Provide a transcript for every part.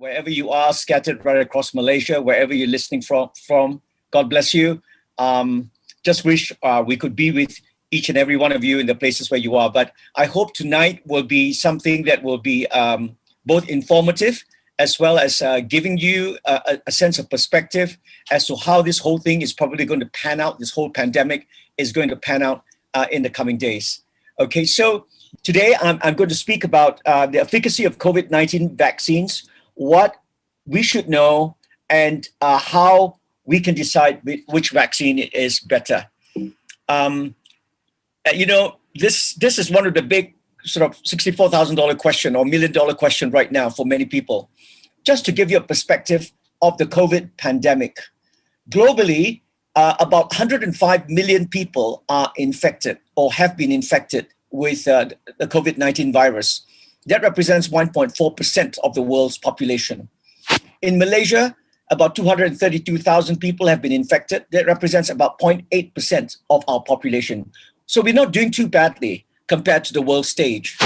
wherever you are, scattered right across Malaysia, wherever you're listening from. God bless you. Just wish we could be with each and every one of you in the places where you are. But I hope tonight will be something that will be both informative as well as giving you a sense of perspective as to how this whole thing is probably going to pan out, this whole pandemic is going to pan out in the coming days. Okay, so today I'm going to speak about the efficacy of COVID-19 vaccines, what we should know, and how we can decide which vaccine is better. You know, this is one of the big sort of $64,000 question or $1 million question right now for many people. Just to give you a perspective of the COVID pandemic. Globally, about 105 million people are infected or have been infected with the COVID-19 virus. That represents 1.4% of the world's population. In Malaysia, about 232,000 people have been infected. That represents about 0.8% of our population. So we're not doing too badly compared to the world stage.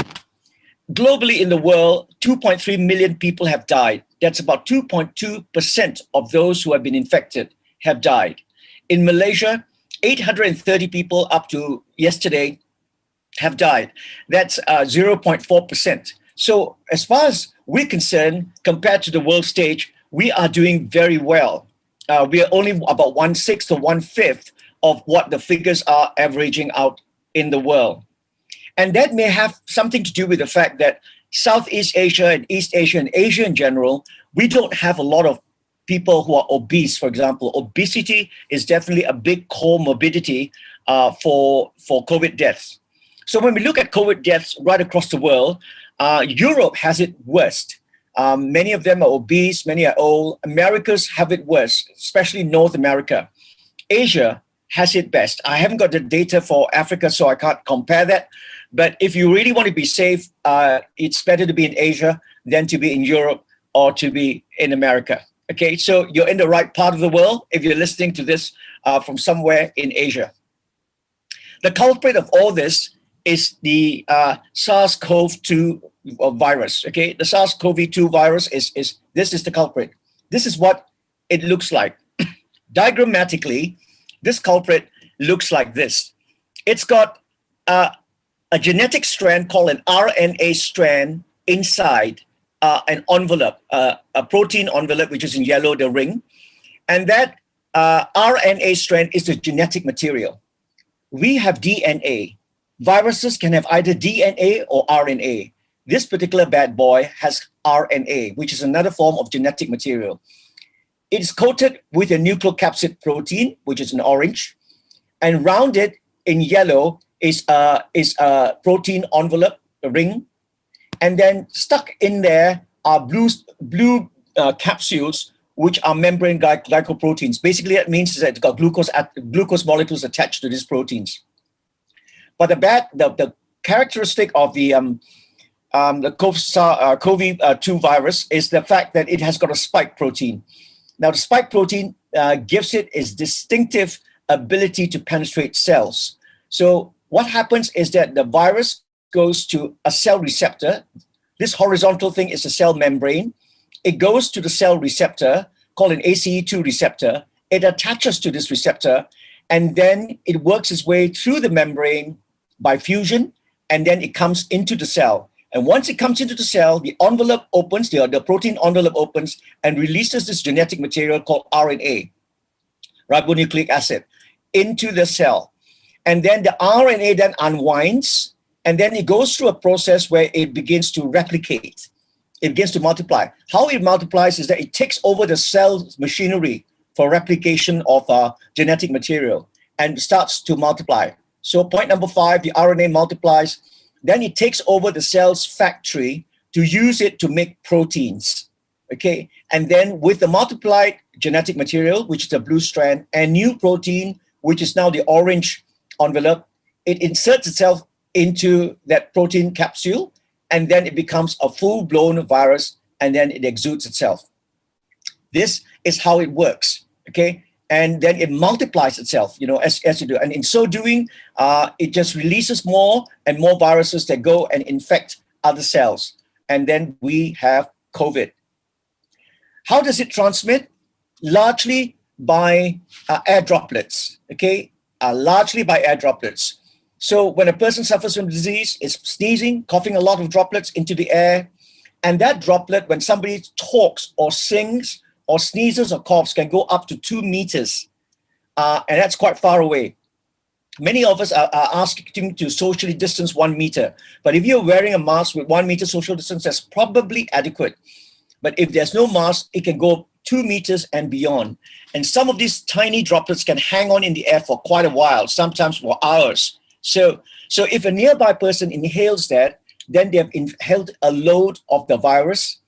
Globally in the world, 2.3 million people have died. That's about 2.2% of those who have been infected have died. In Malaysia, 830 people up to yesterday have died. That's 0.4%. So as far as we're concerned, compared to the world stage, we are doing very well. We are only about 1/6 or 1/5 of what the figures are averaging out in the world. And that may have something to do with the fact that Southeast Asia and East Asia and Asia in general, we don't have a lot of people who are obese, for example. Obesity is definitely a big comorbidity for COVID deaths. So when we look at COVID deaths right across the world, Europe has it worst. Many of them are obese, many are old. Americas have it worse, especially North America. Asia has it best. I haven't got the data for Africa, so I can't compare that. But if you really want to be safe, it's better to be in Asia than to be in Europe or to be in America. Okay, so you're in the right part of the world if you're listening to this from somewhere in Asia. The culprit of all this is the SARS-CoV-2 virus. Okay, the SARS-CoV-2 virus is the culprit. This is what it looks like. Diagrammatically, this culprit looks like this. It's got a genetic strand called an RNA strand inside an envelope, a protein envelope, which is in yellow, the ring. And that RNA strand is the genetic material. We have DNA. Viruses can have either DNA or RNA. This particular bad boy has RNA, which is another form of genetic material. It is coated with a nucleocapsid protein, which is in orange, and rounded in yellow is a protein envelope, a ring, and then stuck in there are blue capsules, which are membrane glycoproteins. Basically, that means that it's got glucose molecules attached to these proteins. But the characteristic of the COVID-2 virus is the fact that it has got a spike protein. Now, the spike protein gives it its distinctive ability to penetrate cells. So what happens is that the virus goes to a cell receptor. This horizontal thing is a cell membrane. It goes to the cell receptor called an ACE2 receptor. It attaches to this receptor, and then it works its way through the membrane by fusion, and then it comes into the cell. And once it comes into the cell, the envelope opens, the protein envelope opens and releases this genetic material called RNA, ribonucleic acid, into the cell. And then the RNA then unwinds, and then it goes through a process where it begins to replicate. It begins to multiply. How it multiplies is that it takes over the cell machinery for replication of genetic material and starts to multiply. So point number 5, the RNA multiplies. Then it takes over the cell's factory to use it to make proteins, okay? And then with the multiplied genetic material, which is the blue strand, and new protein, which is now the orange envelope, it inserts itself into that protein capsule, and then it becomes a full-blown virus, and then it exudes itself. This is how it works, okay? And then it multiplies itself, you know, as you do. And in so doing, it just releases more and more viruses that go and infect other cells. And then we have COVID. How does it transmit? Largely by air droplets, okay? Largely by air droplets. So when a person suffers from disease, it's sneezing, coughing a lot of droplets into the air. And that droplet, when somebody talks or sings or sneezes or coughs, can go up to 2 meters. And that's quite far away. Many of us are asking to socially distance 1 meter. But if you're wearing a mask with 1 meter social distance, that's probably adequate. But if there's no mask, it can go 2 meters and beyond. And some of these tiny droplets can hang on in the air for quite a while, sometimes for hours. So if a nearby person inhales that, then they have inhaled a load of the virus.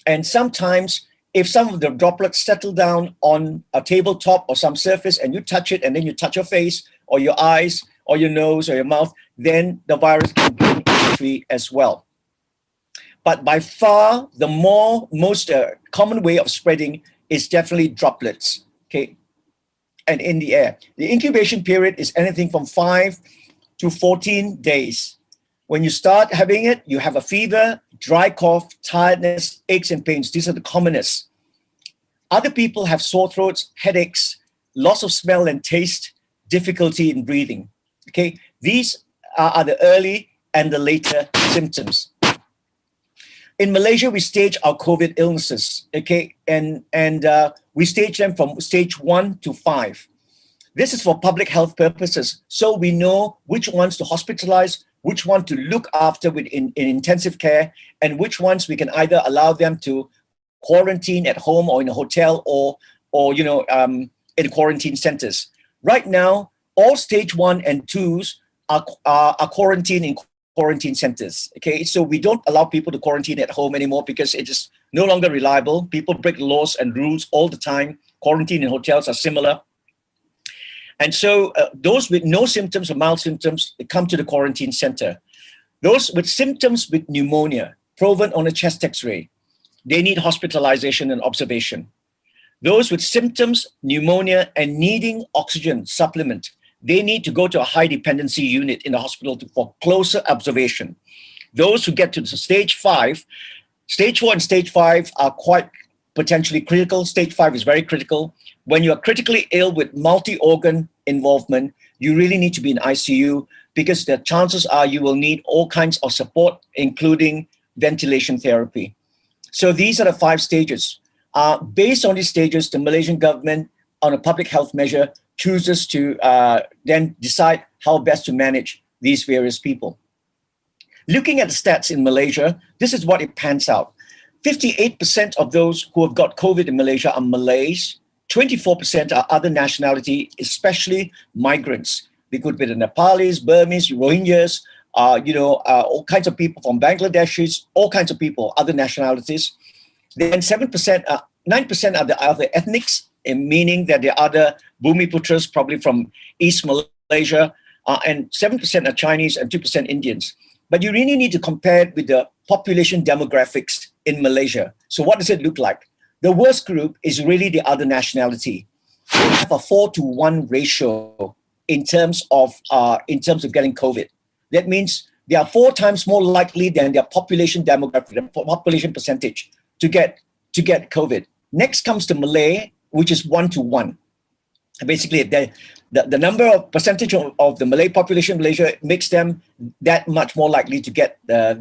And sometimes if some of the droplets settle down on a tabletop or some surface and you touch it and then you touch your face or your eyes or your nose or your mouth, then the virus can gain entry as well. But by far, the most common way of spreading is definitely droplets, okay, and in the air. The incubation period is anything from 5 to 14 days. When you start having it, you have a fever, dry cough, tiredness, aches and pains. These are the commonest. Other people have sore throats, headaches, loss of smell and taste, difficulty in breathing. Okay, these are the early and the later symptoms. In Malaysia, we stage our COVID illnesses, okay, and we stage them from stage 1 to 5. This is for public health purposes, so we know which ones to hospitalize, which one to look after in intensive care, and which ones we can either allow them to quarantine at home or in a hotel or in quarantine centers. Right now, all stage 1 and 2s are quarantined in quarantine centers. Okay, so we don't allow people to quarantine at home anymore because it is no longer reliable. People break laws and rules all the time. Quarantine in hotels are similar. And so those with no symptoms or mild symptoms, they come to the quarantine center. Those with symptoms with pneumonia, proven on a chest x-ray, they need hospitalization and observation. Those with symptoms, pneumonia, and needing oxygen supplement, they need to go to a high dependency unit in the hospital for closer observation. Those who get to stage 5, stage 4 and stage 5 are quite potentially critical. Stage 5 is very critical. When you are critically ill with multi-organ involvement, you really need to be in ICU because the chances are you will need all kinds of support, including ventilation therapy. So these are the 5 stages. Based on these stages, the Malaysian government, on a public health measure, chooses to then decide how best to manage these various people. Looking at the stats in Malaysia, this is what it pans out. 58% of those who have got COVID in Malaysia are Malays. 24% are other nationality, especially migrants. They could be the Nepalis, Burmese, Rohingyas, all kinds of people from Bangladeshis, all kinds of people, other nationalities. Then 9% are the other ethnics, meaning that the other Bumiputras, probably from East Malaysia, and 7% are Chinese and 2% Indians. But you really need to compare it with the population demographics in Malaysia. So what does it look like? The worst group is really the other nationality. They have a 4-to-1 ratio in terms of getting COVID. That means they are 4 times more likely than their population demographic, the population percentage, to get COVID. Next comes the Malay, which is 1-to-1. Basically, the number of percentage of the Malay population in Malaysia makes them that much more likely to get the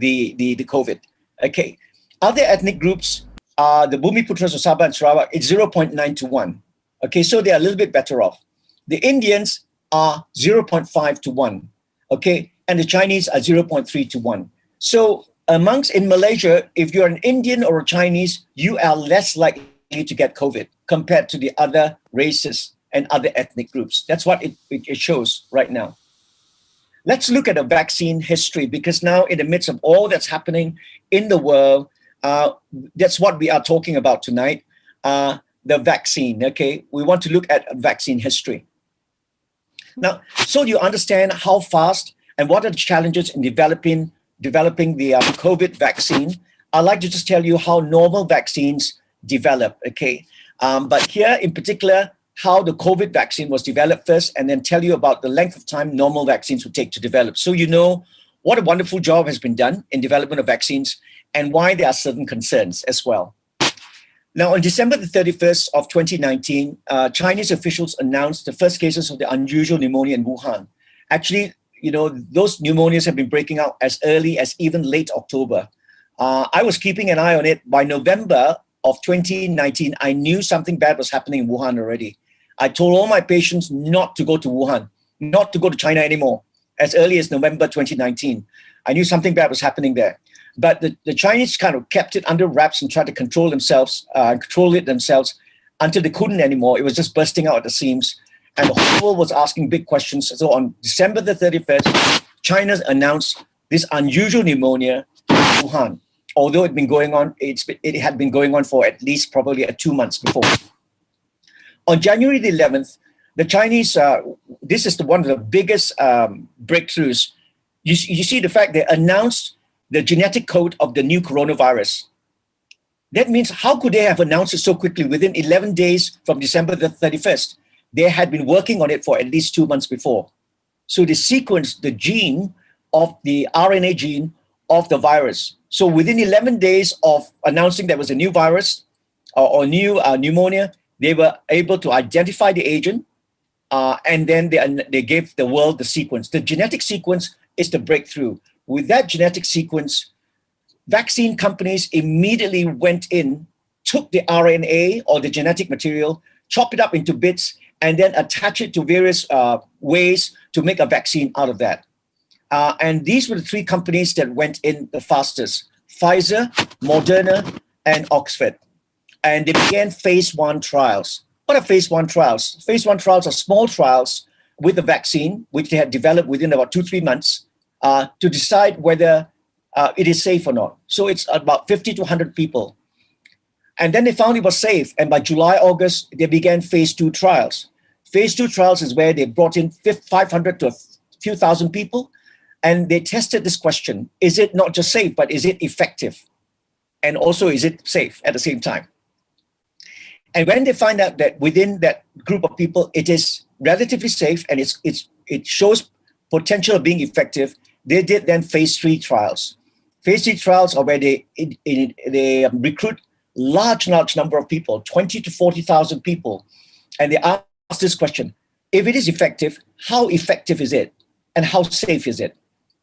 COVID. Okay, other ethnic groups are the Bumiputras of Sabah and Sarawak. It's 0.9-to-1. Okay, so they are a little bit better off. The Indians are 0.5-to-1. Okay, and the Chinese are 0.3-to-1. So in Malaysia, if you're an Indian or a Chinese, you are less likely to get COVID compared to the other races and other ethnic groups. That's what it shows right now. Let's look at a vaccine history, because now in the midst of all that's happening in the world, that's what we are talking about tonight, the vaccine, okay? We want to look at vaccine history. Now, so you understand how fast and what are the challenges in developing the COVID vaccine, I'd like to just tell you how normal vaccines develop, okay? But here in particular, how the COVID vaccine was developed first, and then tell you about the length of time normal vaccines would take to develop. So you know what a wonderful job has been done in development of vaccines and why there are certain concerns as well. Now, on December the 31st of 2019, Chinese officials announced the first cases of the unusual pneumonia in Wuhan. Actually, those pneumonias have been breaking out as early as even late October. I was keeping an eye on it. By November of 2019, I knew something bad was happening in Wuhan already. I told all my patients not to go to Wuhan, not to go to China anymore, as early as November 2019. I knew something bad was happening there. But the Chinese kind of kept it under wraps and tried to control it themselves until they couldn't anymore. It was just bursting out at the seams. And the whole world was asking big questions. So on December the 31st, China announced this unusual pneumonia in Wuhan. Although it had been going on for at least probably 2 months before. On January the 11th, the Chinese, this is one of the biggest breakthroughs. You see the fact they announced the genetic code of the new coronavirus. That means how could they have announced it so quickly within 11 days from December the 31st? They had been working on it for at least 2 months before. So they sequenced the gene of the RNA gene of the virus. So within 11 days of announcing there was a new virus or new pneumonia, they were able to identify the agent and then they gave the world the sequence. The genetic sequence is the breakthrough. With that genetic sequence, vaccine companies immediately went in, took the RNA or the genetic material, chop it up into bits, and then attach it to various ways to make a vaccine out of that. And these were the three companies that went in the fastest: Pfizer, Moderna, and Oxford. And they began phase 1 trials. What are phase 1 trials? Phase 1 trials are small trials with the vaccine, which they had developed within about 2-3 months, to decide whether it is safe or not. So it's about 50 to 100 people. And then they found it was safe. And by July, August, they began phase 2 trials. Phase 2 trials is where they brought in 500 to a few thousand people. And they tested this question: is it not just safe, but is it effective? And also, is it safe at the same time? And when they find out that within that group of people, it is relatively safe and it shows potential of being effective, they did then phase 3 trials. Phase 3 trials are where they recruit large number of people, 20 to 40,000 people. And they ask this question: if it is effective, how effective is it? And how safe is it?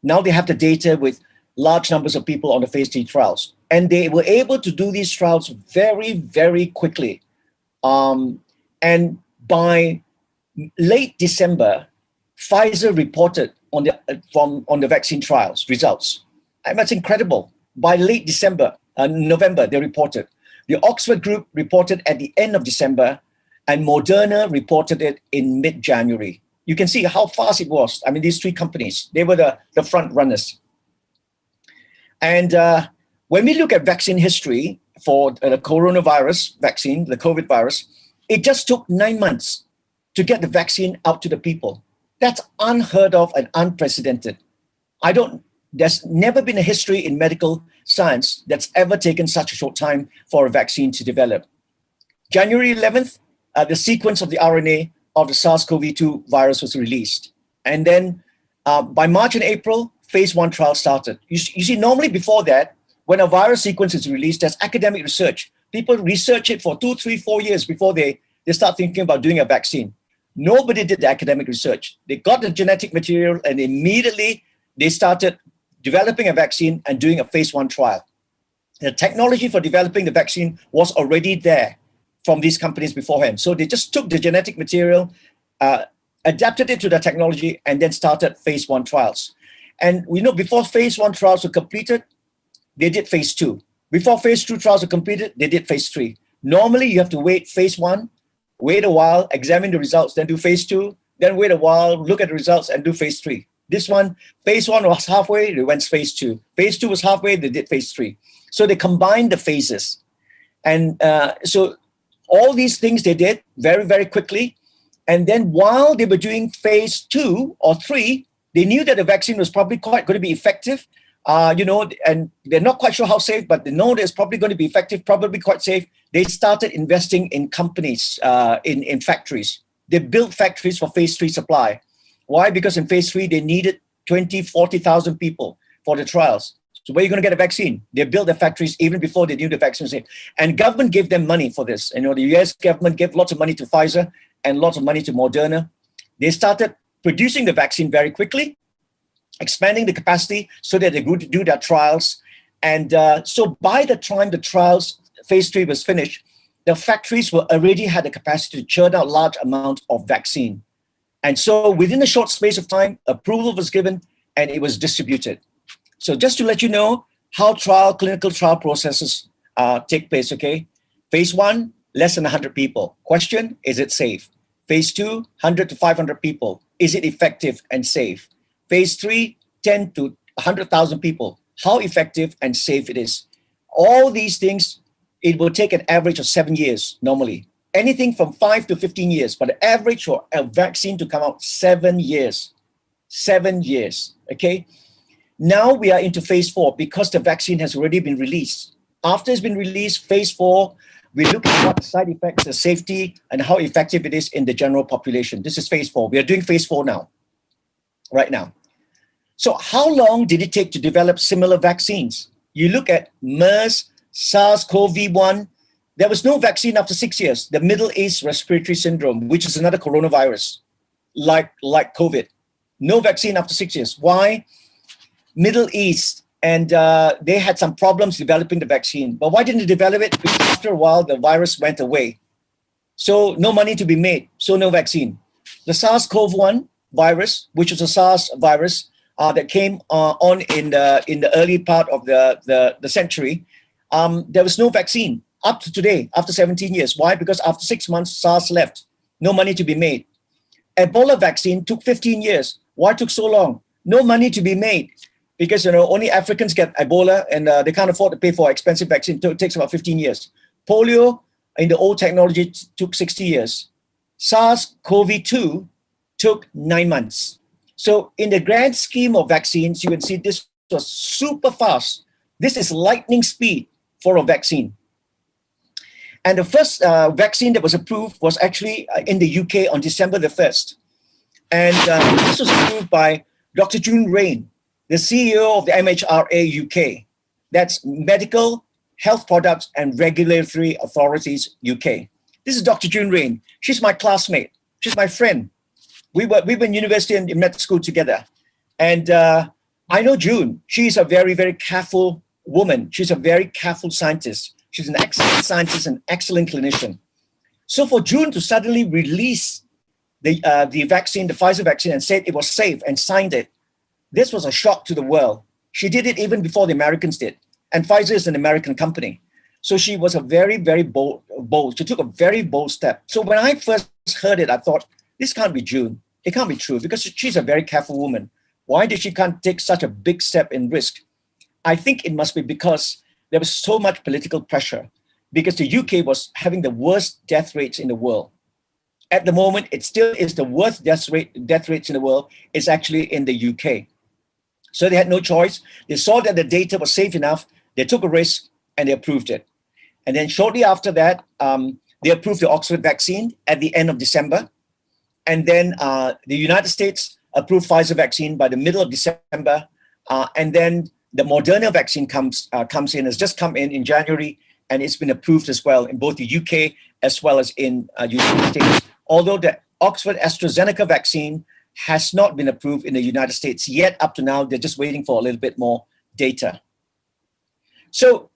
Now they have the data with large numbers of people on the phase 3 trials. And they were able to do these trials very, very quickly. And by late December, Pfizer reported on the vaccine trials results. And that's incredible. By late December, November, they reported. The Oxford group reported at the end of December, and Moderna reported it in mid-January. You can see how fast it was. I mean, these three companies, they were the front runners. And when we look at vaccine history for the coronavirus vaccine, the COVID virus, it just took 9 months to get the vaccine out to the people. That's unheard of and unprecedented. There's never been a history in medical science that's ever taken such a short time for a vaccine to develop. January 11th, the sequence of the RNA of the SARS-CoV-2 virus was released. And then by March and April, phase 1 trial started. You see, normally before that, when a virus sequence is released, there's academic research. People research it for 2, 3, 4 years before they start thinking about doing a vaccine. Nobody did the academic research. They got the genetic material and immediately they started developing a vaccine and doing a phase 1 trial. The technology for developing the vaccine was already there from these companies beforehand. So they just took the genetic material, adapted it to the technology, and then started phase 1 trials. And we know before phase 1 trials were completed, they did phase 2. Before phase 2 trials were completed, they did phase 3. Normally, you have to wait phase 1, wait a while, examine the results, then do phase 2, then wait a while, look at the results, and do phase 3. This one, phase 1 was halfway, they went phase 2. Phase 2 was halfway, they did phase 3. So they combined the phases. And so all these things they did very, very quickly. And then while they were doing phase 2 or 3, they knew that the vaccine was probably quite going to be effective, and they're not quite sure how safe, but they know that it's probably going to be effective, probably quite safe. They started investing in companies, in factories. They built factories for phase 3 supply. Why? Because in phase 3, they needed 20, 40,000 people for the trials. So where are you going to get a vaccine? They built the factories even before they knew the vaccine was safe. And government gave them money for this. You know, the US government gave lots of money to Pfizer and lots of money to Moderna. They started producing the vaccine very quickly, expanding the capacity so that they could do their trials. And so by the time the trials, phase 3 was finished, the factories were already had the capacity to churn out large amounts of vaccine. And so within a short space of time, approval was given and it was distributed. So just to let you know how clinical trial processes take place, okay? Phase 1, less than 100 people. Question, is it safe? Phase 2, 100 to 500 people. Is it effective and safe? Phase 3, 10 to 100,000 people. How effective and safe it is. All these things, it will take an average of 7 years normally. Anything from 5 to 15 years, but the average for a vaccine to come out, 7 years. 7 years, okay? Now we are into phase 4 because the vaccine has already been released. After it's been released, phase 4, we look at what the side effects, the safety, and how effective it is in the general population. This is phase 4. We are doing phase 4 now, right now. So how long did it take to develop similar vaccines? You look at MERS, SARS-CoV-1, there was no vaccine after 6 years. The Middle East Respiratory Syndrome, which is another coronavirus, like COVID. No vaccine after 6 years. Why? Middle East, and they had some problems developing the vaccine. But why didn't they develop it? Because after a while, the virus went away. So no money to be made, so no vaccine. The SARS-CoV-1 virus, which was a SARS virus that came on in the early part of the century, there was no vaccine up to today, after 17 years. Why? Because after 6 months, SARS left. No money to be made. Ebola vaccine took 15 years. Why took so long? No money to be made. Because only Africans get Ebola and they can't afford to pay for expensive vaccine. It takes about 15 years. Polio in the old technology took 60 years. SARS-CoV-2 took 9 months. So in the grand scheme of vaccines, you can see this was super fast. This is lightning speed for a vaccine. And the first vaccine that was approved was actually in the UK on December the 1st. And this was approved by Dr. June Rain, the CEO of the MHRA UK. That's Medical, Health Products and Regulatory Authorities UK. This is Dr. June Rain. She's my classmate. She's my friend. We were in university and in med school together. And I know June. She's a very, very careful woman. She's a very careful scientist. She's an excellent scientist and excellent clinician. So for June to suddenly release the vaccine, the Pfizer vaccine, and said it was safe and signed it, this was a shock to the world. She did it even before the Americans did. And Pfizer is an American company. So she was a very, very bold. She took a very bold step. So when I first heard it, I thought, this can't be June. It can't be true because she's a very careful woman. Why did she can't take such a big step in risk? I think it must be because there was so much political pressure because the UK was having the worst death rates in the world. At the moment, it still is the worst death rates in the world. It's actually in the UK. So they had no choice. They saw that the data was safe enough. They took a risk and they approved it. And then shortly after that, they approved the Oxford vaccine at the end of December. And then the United States approved Pfizer vaccine by the middle of December. And then the Moderna vaccine comes in, has just come in January, and it's been approved as well in both the UK as well as in United States. Although the Oxford-AstraZeneca vaccine has not been approved in the United States yet up to now. They're just waiting for a little bit more data. So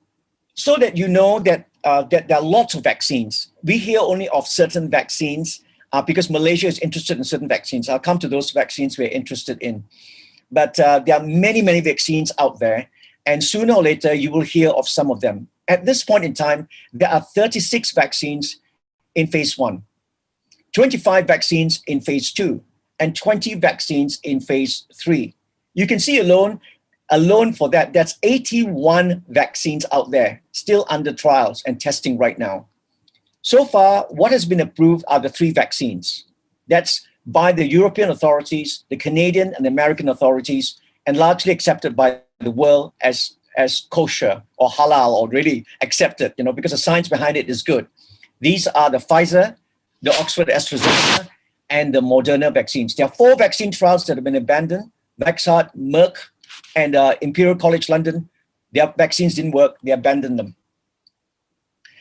that you know that there are lots of vaccines. We hear only of certain vaccines because Malaysia is interested in certain vaccines. I'll come to those vaccines we're interested in. But there are many, many vaccines out there. And sooner or later, you will hear of some of them. At this point in time, there are 36 vaccines in phase 1, 25 vaccines in phase 2, and 20 vaccines in phase 3. You can see alone for that, that's 81 vaccines out there still under trials and testing right now. So far, what has been approved are the 3 vaccines. That's by the European authorities, the Canadian and American authorities, and largely accepted by the world as kosher or halal or really accepted, because the science behind it is good. These are the Pfizer, the Oxford-AstraZeneca, and the Moderna vaccines. There are 4 vaccine trials that have been abandoned: Vaxart, Merck, and Imperial College London. Their vaccines didn't work. They abandoned them.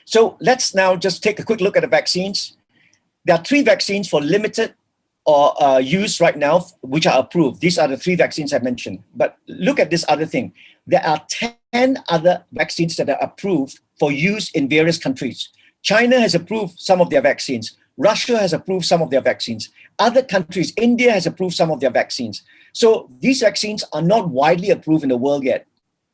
So let's now just take a quick look at the vaccines. There are 3 vaccines for limited or use right now, which are approved. These are the 3 vaccines I mentioned. But look at this other thing. There are 10 other vaccines that are approved for use in various countries. China has approved some of their vaccines. Russia has approved some of their vaccines. Other countries, India has approved some of their vaccines. So these vaccines are not widely approved in the world yet.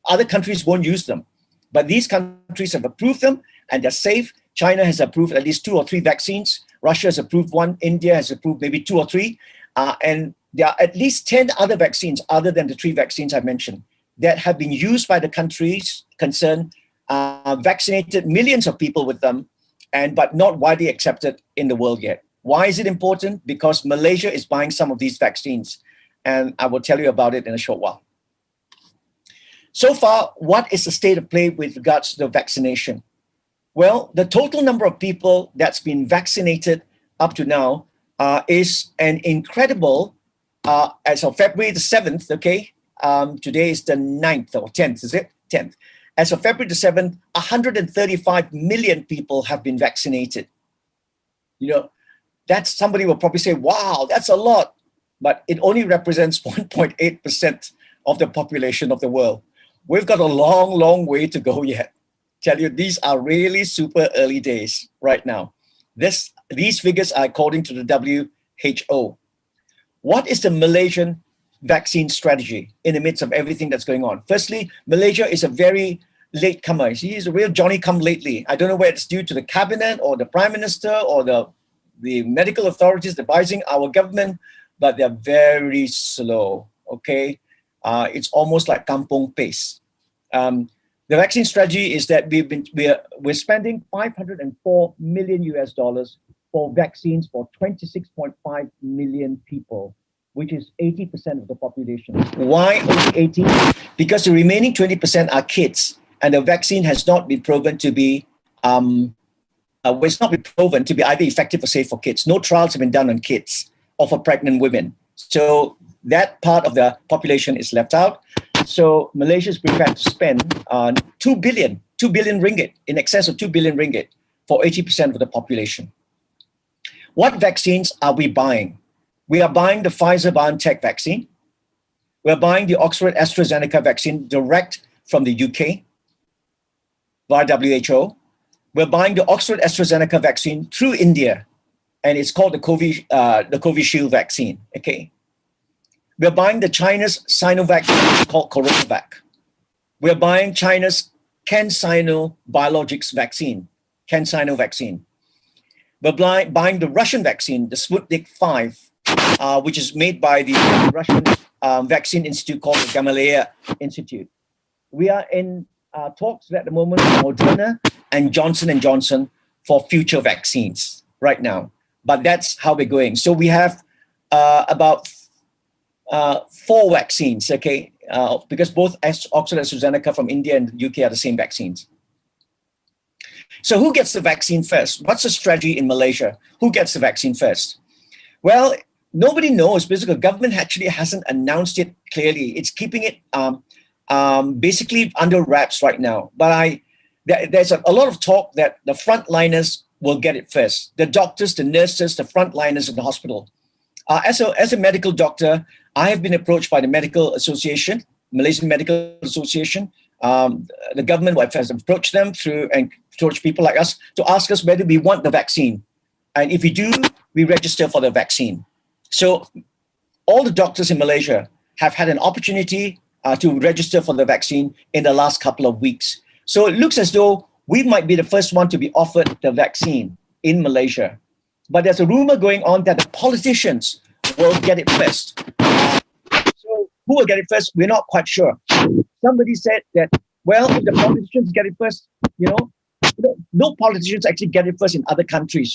Other countries won't use them. But these countries have approved them and they're safe. China has approved at least 2 or 3 vaccines. Russia has approved 1. India has approved maybe 2 or 3. And there are at least 10 other vaccines other than the 3 vaccines I mentioned that have been used by the countries concerned, vaccinated millions of people with them, but not widely accepted in the world yet. Why is it important? Because Malaysia is buying some of these vaccines. And I will tell you about it in a short while. So far, what is the state of play with regards to the vaccination? Well, the total number of people that's been vaccinated up to now is an incredible, as of February the 7th, okay? Today is the 9th or 10th, is it? 10th. As of February the 7th, 135 million people have been vaccinated. You know, that's, somebody will probably say, wow, that's a lot. But it only represents 1.8% of the population of the world. We've got a long, long way to go yet. Tell you, these are really super early days right now. These figures are according to the WHO. What is the Malaysian vaccine strategy in the midst of everything that's going on? Firstly, Malaysia is a very late comer. He's a real Johnny come lately. I don't know whether it's due to the cabinet or the prime minister or the medical authorities advising our government, but they're very slow, okay? It's almost like kampong pace. The vaccine strategy is that we're spending $504 million for vaccines for 26.5 million people, which is 80% of the population. Why only 80? Because the remaining 20% are kids, and the vaccine has not been proven to be it's not been proven to be either effective or safe for kids. No trials have been done on kids or for pregnant women. So that part of the population is left out. So Malaysia is prepared to spend 2 billion ringgit, in excess of 2 billion ringgit for 80% of the population. What vaccines are we buying? We are buying the Pfizer-BioNTech vaccine. We're buying the Oxford-AstraZeneca vaccine direct from the UK via WHO. We're buying the Oxford-AstraZeneca vaccine through India, and it's called the Covishield vaccine, okay? We're buying the China's Sinovac, called CoronaVac. We're buying China's CanSino biologics vaccine, CanSino vaccine. We're buying the Russian vaccine, the Sputnik V, which is made by the Russian vaccine institute called the Gamaleya Institute. We are in talks at the moment with Moderna and Johnson & Johnson for future vaccines right now. But that's how we're going. So we have about 4 vaccines, okay? Because both Oxford-AstraZeneca from India and the UK are the same vaccines. So who gets the vaccine first? What's the strategy in Malaysia? Who gets the vaccine first? Well, nobody knows because the government actually hasn't announced it clearly. It's keeping it basically under wraps right now. But there's a lot of talk that the frontliners will get it first. The doctors, the nurses, the frontliners in the hospital. As a medical doctor, I have been approached by the Medical Association, Malaysian Medical Association. The government has approached them through and approached people like us to ask us whether we want the vaccine. And if we do, we register for the vaccine. So all the doctors in Malaysia have had an opportunity to register for the vaccine in the last couple of weeks. So it looks as though we might be the first one to be offered the vaccine in Malaysia. But there's a rumor going on that the politicians will get it first. So who will get it first? We're not quite sure. Somebody said that, well, if the politicians get it first, no politicians actually get it first in other countries,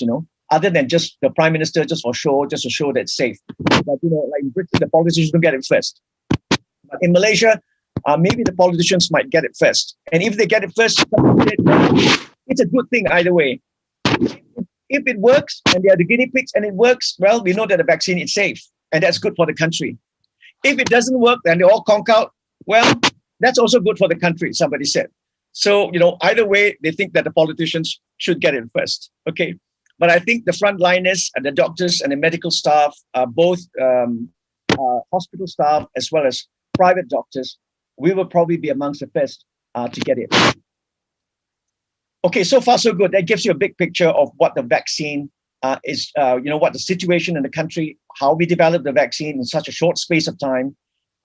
other than just the prime minister, just to show that it's safe. But, like in Britain, the politicians don't get it first. But in Malaysia, maybe the politicians might get it first. And if they get it first, it's a good thing either way. If it works and they are the guinea pigs and it works, well, we know that the vaccine is safe and that's good for the country. If it doesn't work and they all conk out, well, That's also good for the country, somebody said. So, either way, they think that the politicians should get it first. Okay. But I think the frontliners and the doctors and the medical staff, both hospital staff as well as private doctors, we will probably be amongst the first to get it. Okay, so far so good. That gives you a big picture of what the vaccine is, what the situation in the country, how we developed the vaccine in such a short space of time.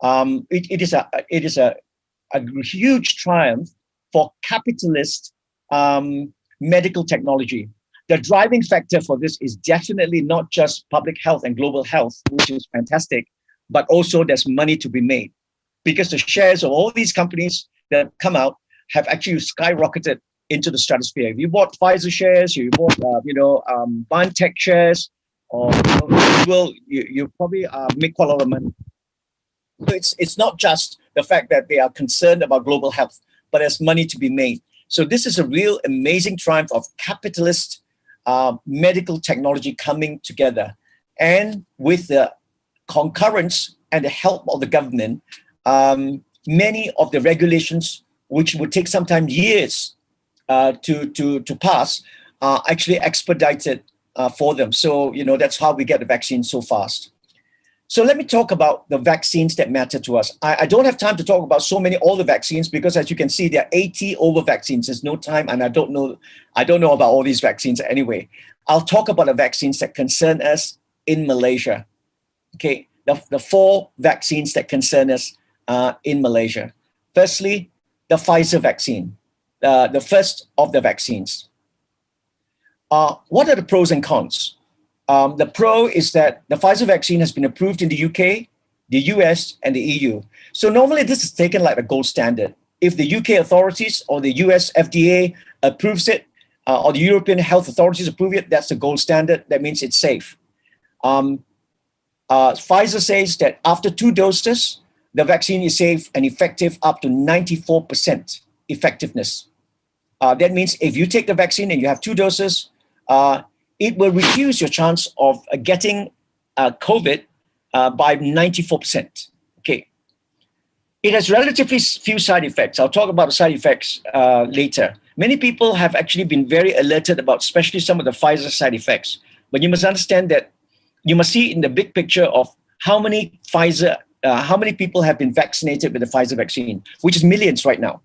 It is a huge triumph for capitalist medical technology. The driving factor for this is definitely not just public health and global health, which is fantastic, but also there's money to be made, because the shares of all these companies that come out have actually skyrocketed into the stratosphere. If you bought Pfizer shares, you bought BioNTech shares, or you probably make quite a lot of money. So it's not just the fact that they are concerned about global health, but there's money to be made. So this is a real amazing triumph of capitalist medical technology coming together, and with the concurrence and the help of the government, many of the regulations, which would take sometimes years to pass, are actually expedited for them. So that's how we get the vaccine so fast. So let me talk about the vaccines that matter to us. I don't have time to talk about all the vaccines, because as you can see, there are 80 over vaccines. There's no time, and I don't know about all these vaccines anyway. I'll talk about the vaccines that concern us in Malaysia. Okay, the 4 vaccines that concern us in Malaysia. Firstly, the Pfizer vaccine, the first of the vaccines. What are the pros and cons? The pro is that the Pfizer vaccine has been approved in the UK, the US, and the EU. So normally this is taken like the gold standard. If the UK authorities or the US FDA approves it, or the European health authorities approve it, that's the gold standard. That means it's safe. Pfizer says that after 2 doses, the vaccine is safe and effective up to 94% effectiveness. That means if you take the vaccine and you have 2 doses, it will reduce your chance of getting COVID by 94%. Okay. It has relatively few side effects. I'll talk about the side effects later. Many people have actually been very alerted about especially some of the Pfizer side effects. But you must understand that you must see in the big picture of how many people have been vaccinated with the Pfizer vaccine, which is millions right now.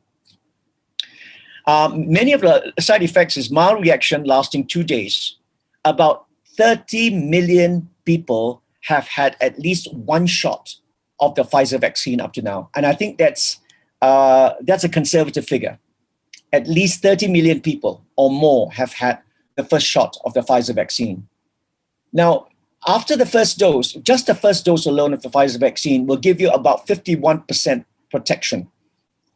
Many of the side effects is mild reaction lasting 2 days. About 30 million people have had at least 1 shot of the Pfizer vaccine up to now. And I think that's a conservative figure. At least 30 million people or more have had the first shot of the Pfizer vaccine. Now, after the first dose, just the first dose alone of the Pfizer vaccine will give you about 51% protection.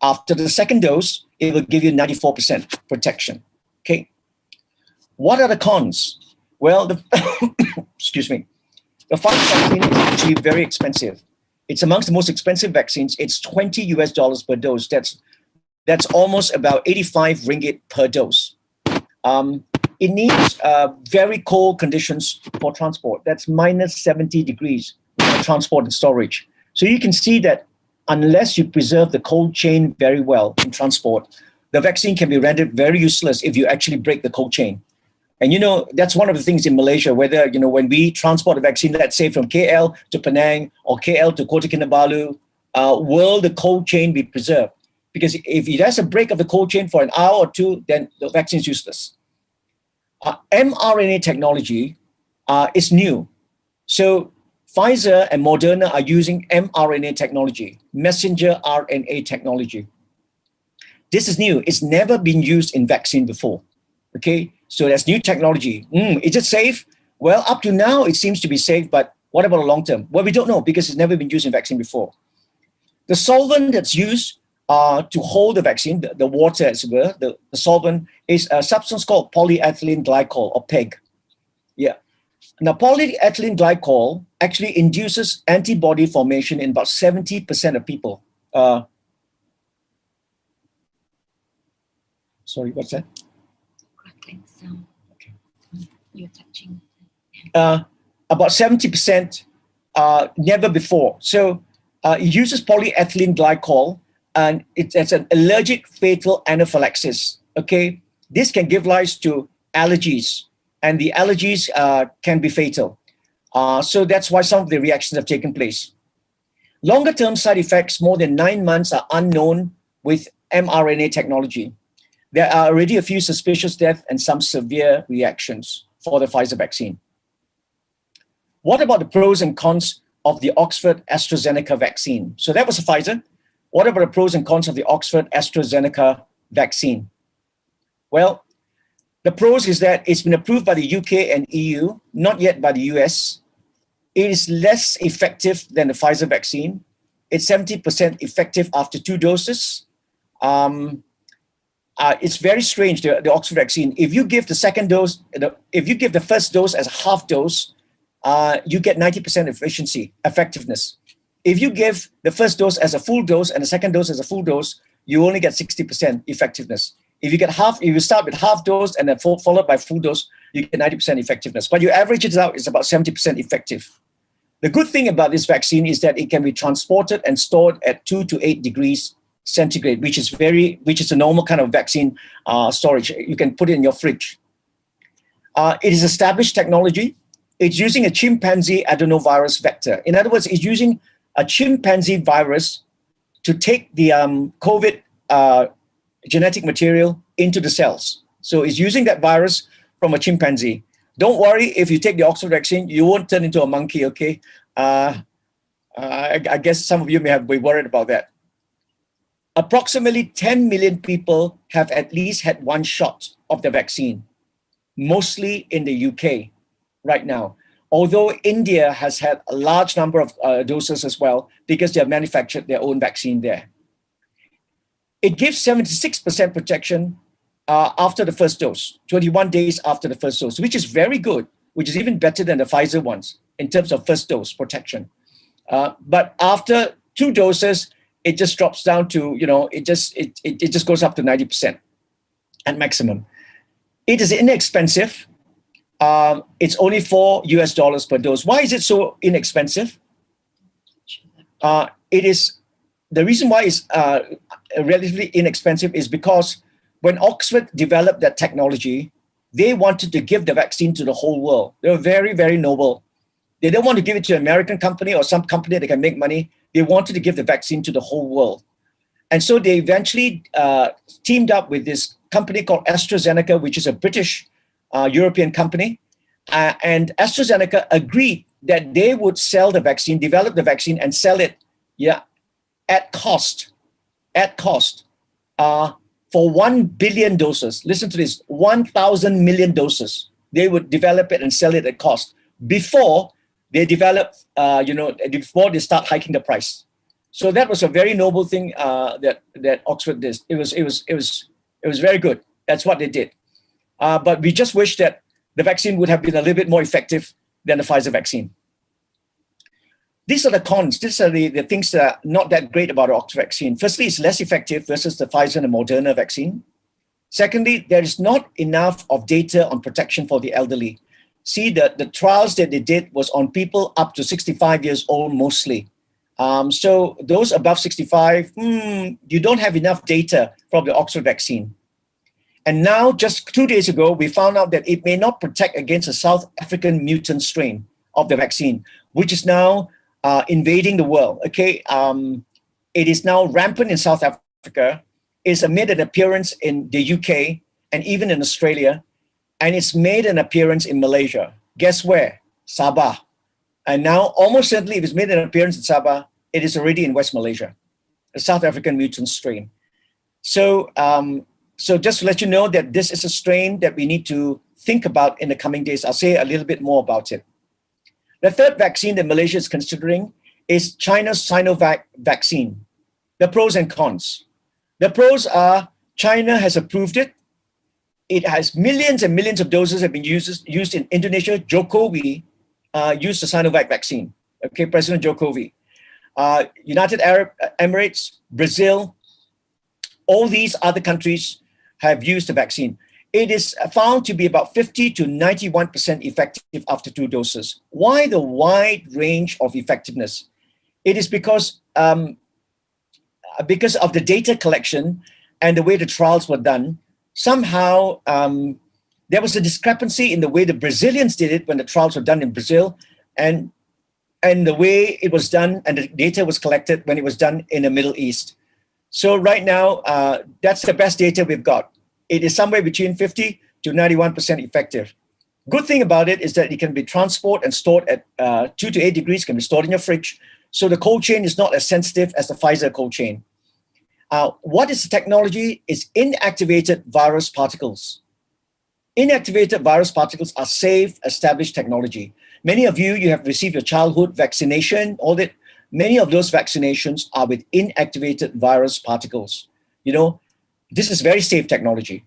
After the second dose, it will give you 94% protection. Okay. What are the cons? Well, excuse me. The Pfizer vaccine is actually very expensive. It's amongst the most expensive vaccines. It's $20 per dose. That's almost about 85 ringgit per dose. It needs very cold conditions for transport. That's minus 70 degrees for transport and storage. So you can see that unless you preserve the cold chain very well in transport, the vaccine can be rendered very useless if you actually break the cold chain. And that's one of the things in Malaysia, whether, when we transport a vaccine, let's say from KL to Penang or KL to Kota Kinabalu, will the cold chain be preserved? Because if it has a break of the cold chain for an hour or 2, then the vaccine is useless. mRNA technology is new. So Pfizer and Moderna are using mRNA technology, messenger RNA technology. This is new. It's never been used in vaccine before. Okay, so that's new technology. Is it safe? Well, up to now, it seems to be safe, but what about the long term? Well, we don't know because it's never been used in vaccine before. The solvent that's used to hold the vaccine, the water as it were, the solvent is a substance called polyethylene glycol, or PEG. Yeah. Now, polyethylene glycol actually induces antibody formation in about 70% of people. Sorry, what's that? Crackling sound. Okay. You're touching. About 70%, never before. So it uses polyethylene glycol and it's an allergic fatal anaphylaxis. Okay, this can give rise to allergies, and the allergies can be fatal. So that's why some of the reactions have taken place. Longer-term side effects, more than 9 months, are unknown with mRNA technology. There are already a few suspicious deaths and some severe reactions for the Pfizer vaccine. What about the pros and cons of the Oxford-AstraZeneca vaccine? So that was Pfizer. What about the pros and cons of the Oxford-AstraZeneca vaccine? Well, the pros is that it's been approved by the UK and EU, not yet by the US. It is less effective than the Pfizer vaccine. It's 70% effective after 2 doses. It's very strange, the Oxford vaccine. If you give the second dose, if you give the first dose as a half dose, you get 90% effectiveness. If you give the first dose as a full dose and the second dose as a full dose, you only get 60% effectiveness. If you start with half dose and then followed by full dose, you get 90% effectiveness. But you average it out, it's about 70% effective. The good thing about this vaccine is that it can be transported and stored at 2 to 8 degrees centigrade, which is a normal kind of vaccine storage. You can put it in your fridge. It is established technology. It's using a chimpanzee adenovirus vector. In other words, it's using a chimpanzee virus to take the COVID genetic material into the cells. So it's using that virus from a chimpanzee. Don't worry, if you take the Oxford vaccine, you won't turn into a monkey, okay? I guess some of you may have been worried about that. Approximately 10 million people have at least had 1 shot of the vaccine, mostly in the UK right now. Although India has had a large number of doses as well, because they have manufactured their own vaccine there. It gives 76% protection after the first dose, 21 days after the first dose, which is very good, which is even better than the Pfizer ones in terms of first dose protection. But after 2 doses, it just drops down to, it just goes up to 90% at maximum. It is inexpensive. It's only $4 per dose. Why is it so inexpensive? The reason why it's relatively inexpensive is because when Oxford developed that technology, they wanted to give the vaccine to the whole world. They were very, very noble. They don't want to give it to an American company or some company that can make money. They wanted to give the vaccine to the whole world. And so they eventually teamed up with this company called AstraZeneca, which is a British European company. And AstraZeneca agreed that they would sell the vaccine, develop the vaccine, and sell it at cost for 1 billion doses. Listen to this, 1,000 million doses. They would develop it and sell it at cost before they develop, before they start hiking the price. So that was a very noble thing that Oxford did. It was very good. That's what they did. But we just wish that the vaccine would have been a little bit more effective than the Pfizer vaccine. These are the cons. These are the things that are not that great about the Oxford vaccine. Firstly, it's less effective versus the Pfizer and Moderna vaccine. Secondly, there is not enough of data on protection for the elderly. See, the trials that they did was on people up to 65 years old mostly. So those above 65, you don't have enough data from the Oxford vaccine. And now, just 2 days ago, we found out that it may not protect against a South African mutant strain of the vaccine, which is now invading the world. Okay, it is now rampant in South Africa. It's made an appearance in the UK and even in Australia, and it's made an appearance in Malaysia. Guess where? Sabah. And now, almost certainly, if it's made an appearance in Sabah, it is already in West Malaysia, a South African mutant strain. So, so just to let you know that this is a strain that we need to think about in the coming days. I'll say a little bit more about it. The third vaccine that Malaysia is considering is China's Sinovac vaccine. The pros and cons. The pros are China has approved it. It has millions and millions of doses have been used in Indonesia. Jokowi used the Sinovac vaccine. Okay, President Jokowi. United Arab Emirates, Brazil, all these other countries have used the vaccine. It is found to be about 50 to 91% effective after 2 doses. Why the wide range of effectiveness? It is because because of the data collection and the way the trials were done, somehow there was a discrepancy in the way the Brazilians did it when the trials were done in Brazil, and the way it was done and the data was collected when it was done in the Middle East. So right now, that's the best data we've got. It is somewhere between 50 to 91% effective. Good thing about it is that it can be transported and stored at 2 to 8 degrees, can be stored in your fridge. So the cold chain is not as sensitive as the Pfizer cold chain. What is the technology? It's inactivated virus particles. Inactivated virus particles are safe, established technology. Many of you have received your childhood vaccination, all that. Many of those vaccinations are with inactivated virus particles. This is very safe technology.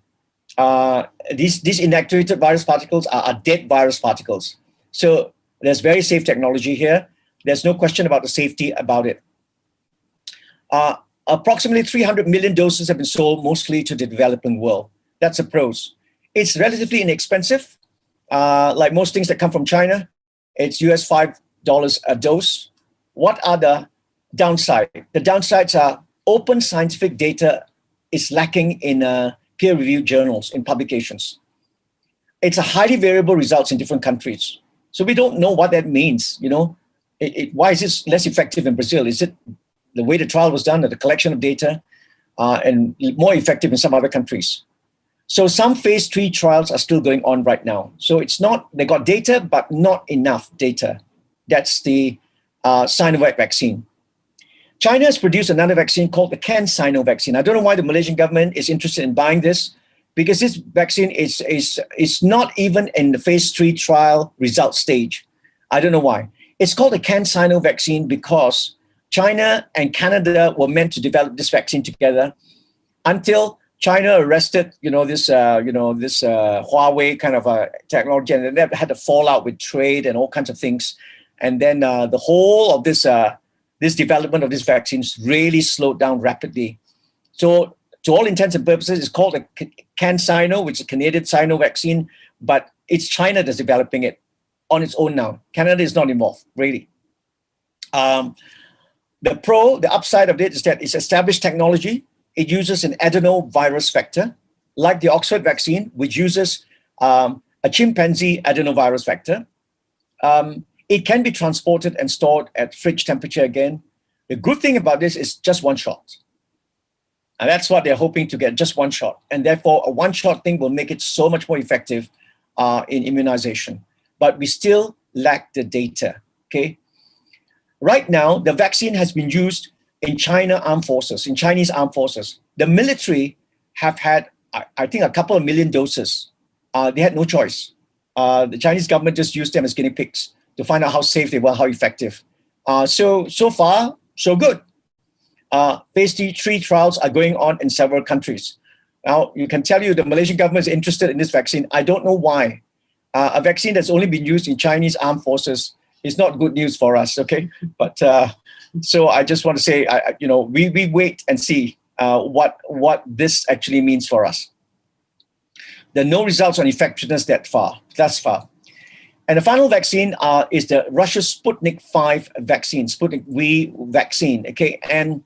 These inactivated virus particles are dead virus particles. So there's very safe technology here. There's no question about the safety about it. Approximately 300 million doses have been sold, mostly to the developing world. That's the pros. It's relatively inexpensive. Like most things that come from China, it's US $5 a dose. What are the downsides? The downsides are open scientific data is lacking in peer-reviewed journals, in publications. It's a highly variable results in different countries. So we don't know what that means. Why is this less effective in Brazil? Is it the way the trial was done, or the collection of data, and more effective in some other countries? So some phase 3 trials are still going on right now. So it's not, they got data, but not enough data. That's the Sinovac vaccine. China has produced another vaccine called the CanSino vaccine. I don't know why the Malaysian government is interested in buying this, because this vaccine is not even in the phase 3 trial result stage. I don't know why. It's called the CanSino vaccine because China and Canada were meant to develop this vaccine together until China arrested, this Huawei kind of a technology, and they had a fallout with trade and all kinds of things. And then the whole of this development of these vaccines really slowed down rapidly. So to all intents and purposes, it's called a CanSino, which is a Canadian Sino vaccine, but it's China that's developing it on its own now. Canada is not involved, really. The upside of it is that it's established technology. It uses an adenovirus vector, like the Oxford vaccine, which uses a chimpanzee adenovirus vector. It can be transported and stored at fridge temperature again. The good thing about this is just one shot. And that's what they're hoping to get, just one shot. And therefore, a one-shot thing will make it so much more effective in immunization. But we still lack the data, okay? Right now, the vaccine has been used in Chinese armed forces. The military have had, I think, a couple of million doses. They had no choice. The Chinese government just used them as guinea pigs to find out how safe they were, how effective. So far, so good. Phase 3 trials are going on in several countries. Now, you can tell you the Malaysian government is interested in this vaccine. I don't know why. A vaccine that's only been used in Chinese armed forces is not good news for us, okay? But so I just want to say, we wait and see what this actually means for us. There are no results on effectiveness thus far. And the final vaccine is the Russia Sputnik V vaccine, Sputnik V vaccine, okay? And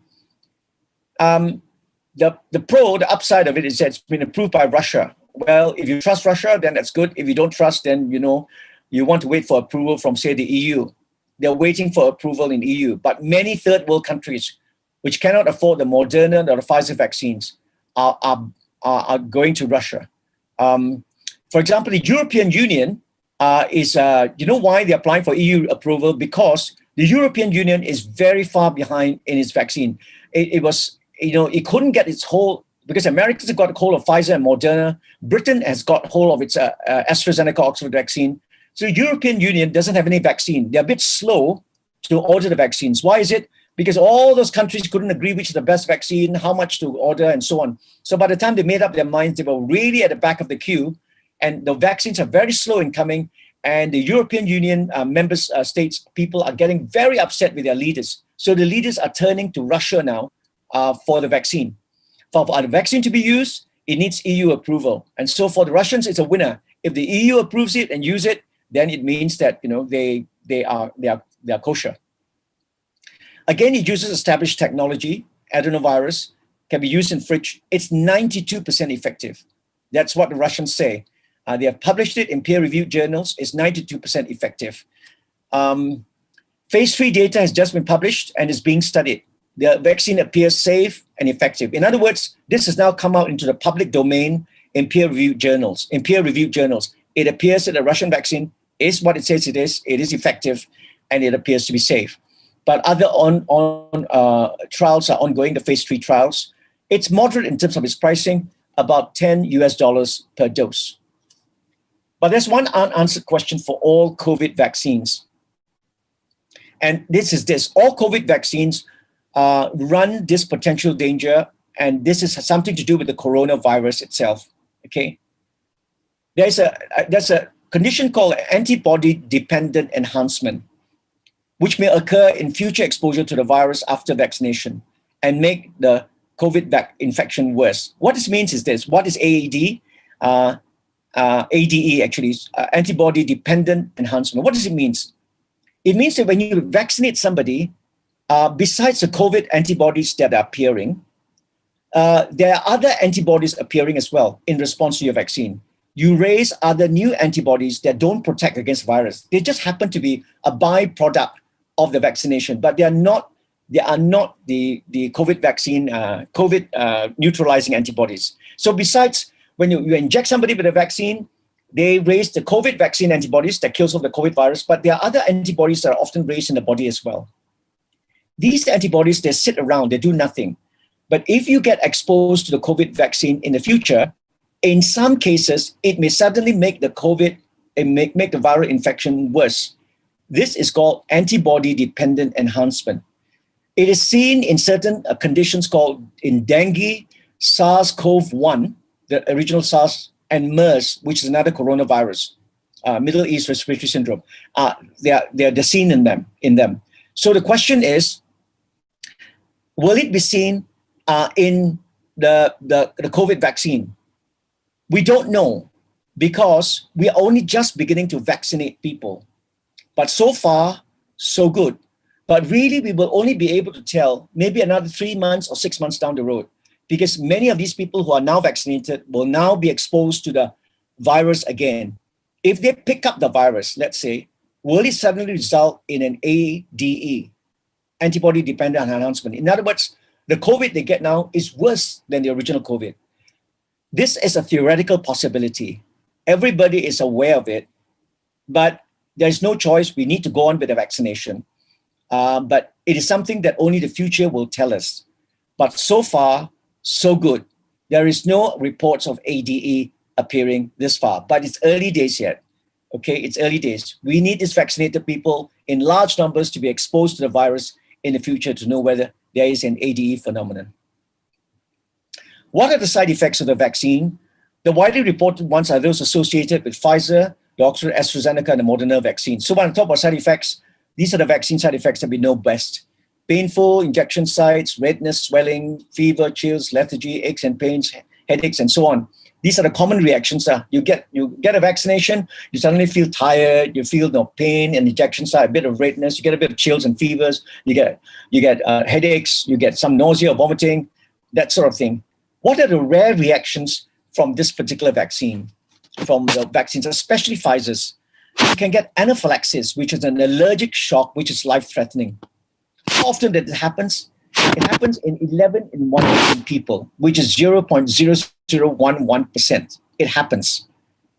the upside of it is that it's been approved by Russia. Well, if you trust Russia, then that's good. If you don't trust, then, you want to wait for approval from, say, the EU. They're waiting for approval in EU. But many third world countries, which cannot afford the Moderna or the Pfizer vaccines, are going to Russia. For example, the European Union is, why they're applying for EU approval? Because the European Union is very far behind in its vaccine. It couldn't get its whole, because Americans have got hold of Pfizer and Moderna. Britain has got hold of its AstraZeneca Oxford vaccine. So the European Union doesn't have any vaccine. They're a bit slow to order the vaccines. Why is it? Because all those countries couldn't agree which is the best vaccine, how much to order, and so on. So by the time they made up their minds, they were really at the back of the queue, and the vaccines are very slow in coming, and the European Union member states people are getting very upset with their leaders. So the leaders are turning to Russia now for the vaccine. For the vaccine to be used, it needs EU approval. And so for the Russians, it's a winner. If the EU approves it and use it, then it means that they are kosher. Again, it uses established technology, adenovirus can be used in fridge. It's 92% effective. That's what the Russians say. They have published it in peer-reviewed journals. It's 92% effective. Phase 3 data has just been published and is being studied. The vaccine appears safe and effective. In other words, this has now come out into the public domain in peer-reviewed journals. It appears that the Russian vaccine is what it says it is effective, and it appears to be safe. But other trials are ongoing, the phase 3 trials. It's moderate in terms of its pricing, about $10 per dose. But there's one unanswered question for all COVID vaccines. And this is this: all COVID vaccines run this potential danger, and this is something to do with the coronavirus itself, okay? There's a condition called antibody-dependent enhancement, which may occur in future exposure to the virus after vaccination and make the COVID infection worse. What this means is this: what is AED? ADE actually, antibody-dependent enhancement. What does it mean? It means that when you vaccinate somebody, besides the COVID antibodies that are appearing, there are other antibodies appearing as well in response to your vaccine. You raise other new antibodies that don't protect against virus. They just happen to be a byproduct of the vaccination, but they are not the COVID vaccine, neutralizing antibodies. So besides, when you inject somebody with a vaccine, they raise the COVID vaccine antibodies that kills off the COVID virus, but there are other antibodies that are often raised in the body as well. These antibodies, they sit around, they do nothing. But if you get exposed to the COVID vaccine in the future, in some cases, it may suddenly make the COVID, make the viral infection worse. This is called antibody-dependent enhancement. It is seen in certain conditions called in dengue, SARS-CoV-1, the original SARS, and MERS, which is another coronavirus, Middle East Respiratory Syndrome. They're seen in them. So the question is, will it be seen in the COVID vaccine? We don't know, because we are only just beginning to vaccinate people. But so far, so good. But really, we will only be able to tell maybe another 3 months or 6 months down the road, because many of these people who are now vaccinated will now be exposed to the virus again. If they pick up the virus, let's say, will it suddenly result in an ADE, antibody-dependent enhancement? In other words, the COVID they get now is worse than the original COVID. This is a theoretical possibility. Everybody is aware of it, but there's no choice. We need to go on with the vaccination. But it is something that only the future will tell us. But so far, so good. There is no reports of ADE appearing this far, but it's early days yet. Okay, it's early days. We need these vaccinated people in large numbers to be exposed to the virus in the future to know whether there is an ADE phenomenon. What are the side effects of the vaccine? The widely reported ones are those associated with Pfizer, the Oxford-AstraZeneca, and the Moderna vaccine. So when I talk about side effects, these are the vaccine side effects that we know best. Painful injection sites, redness, swelling, fever, chills, lethargy, aches and pains, headaches, and so on. These are the common reactions. You get a vaccination, you suddenly feel tired, you feel no pain and injection site, a bit of redness, you get a bit of chills and fevers, you get headaches, you get some nausea or vomiting, that sort of thing. What are the rare reactions from this particular vaccine, from the vaccines, especially Pfizer's? You can get anaphylaxis, which is an allergic shock, which is life-threatening. How often that it happens? It happens in 11 in 1 million people, which is 0.0011%. It happens.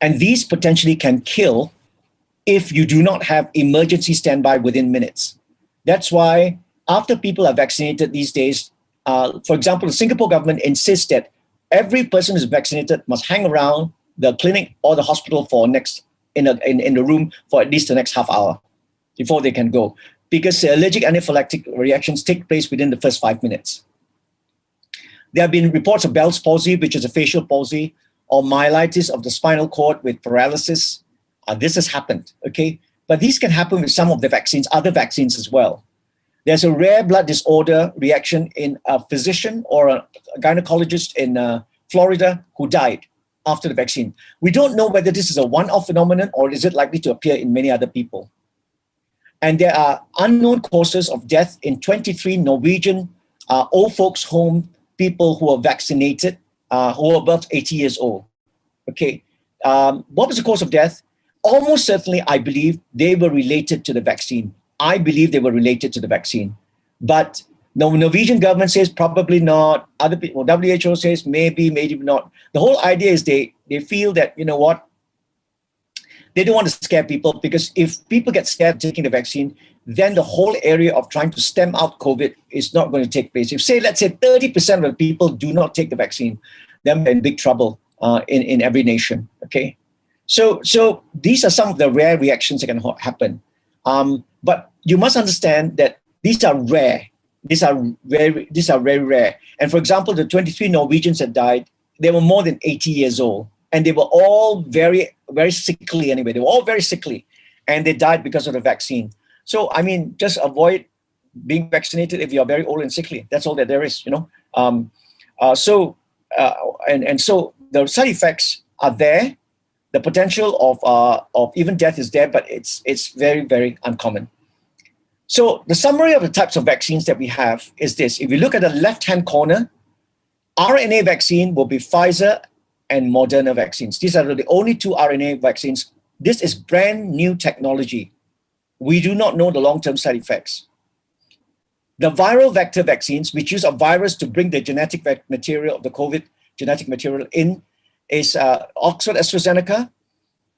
And these potentially can kill if you do not have emergency standby within minutes. That's why after people are vaccinated these days, for example, the Singapore government insists that every person who's vaccinated must hang around the clinic or the hospital for in the room for at least the next half hour before they can go, because the allergic anaphylactic reactions take place within the first 5 minutes. There have been reports of Bell's palsy, which is a facial palsy, or myelitis of the spinal cord with paralysis. This has happened, okay? But these can happen with some of the vaccines, other vaccines as well. There's a rare blood disorder reaction in a physician or a gynecologist in Florida who died after the vaccine. We don't know whether this is a one-off phenomenon or is it likely to appear in many other people. And there are unknown causes of death in 23 Norwegian old folks home, people who are vaccinated, who are above 80 years old. Okay, what was the cause of death? Almost certainly, I believe they were related to the vaccine. I believe they were related to the vaccine. But the Norwegian government says probably not. Other people, WHO says maybe, maybe not. The whole idea is they feel that, you know what, they don't want to scare people, because if people get scared taking the vaccine, then the whole area of trying to stem out COVID is not going to take place. If, say, let's say 30% of the people do not take the vaccine, then we're in big trouble in every nation, okay? So these are some of the rare reactions that can happen. But you must understand that these are rare. These are very rare. And for example, the 23 Norwegians that died, they were more than 80 years old. And they were all very, very sickly anyway. They were all very sickly. And they died because of the vaccine. So, I mean, just avoid being vaccinated if you're very old and sickly. That's all that there is, you know. So the side effects are there. The potential of even death is there, but it's very, very uncommon. So the summary of the types of vaccines that we have is this. If you look at the left-hand corner, RNA vaccine will be Pfizer and Moderna vaccines. These are the only two RNA vaccines. This is brand new technology. We do not know the long-term side effects. The viral vector vaccines, which use a virus to bring the genetic material of the COVID genetic material in, is Oxford-AstraZeneca,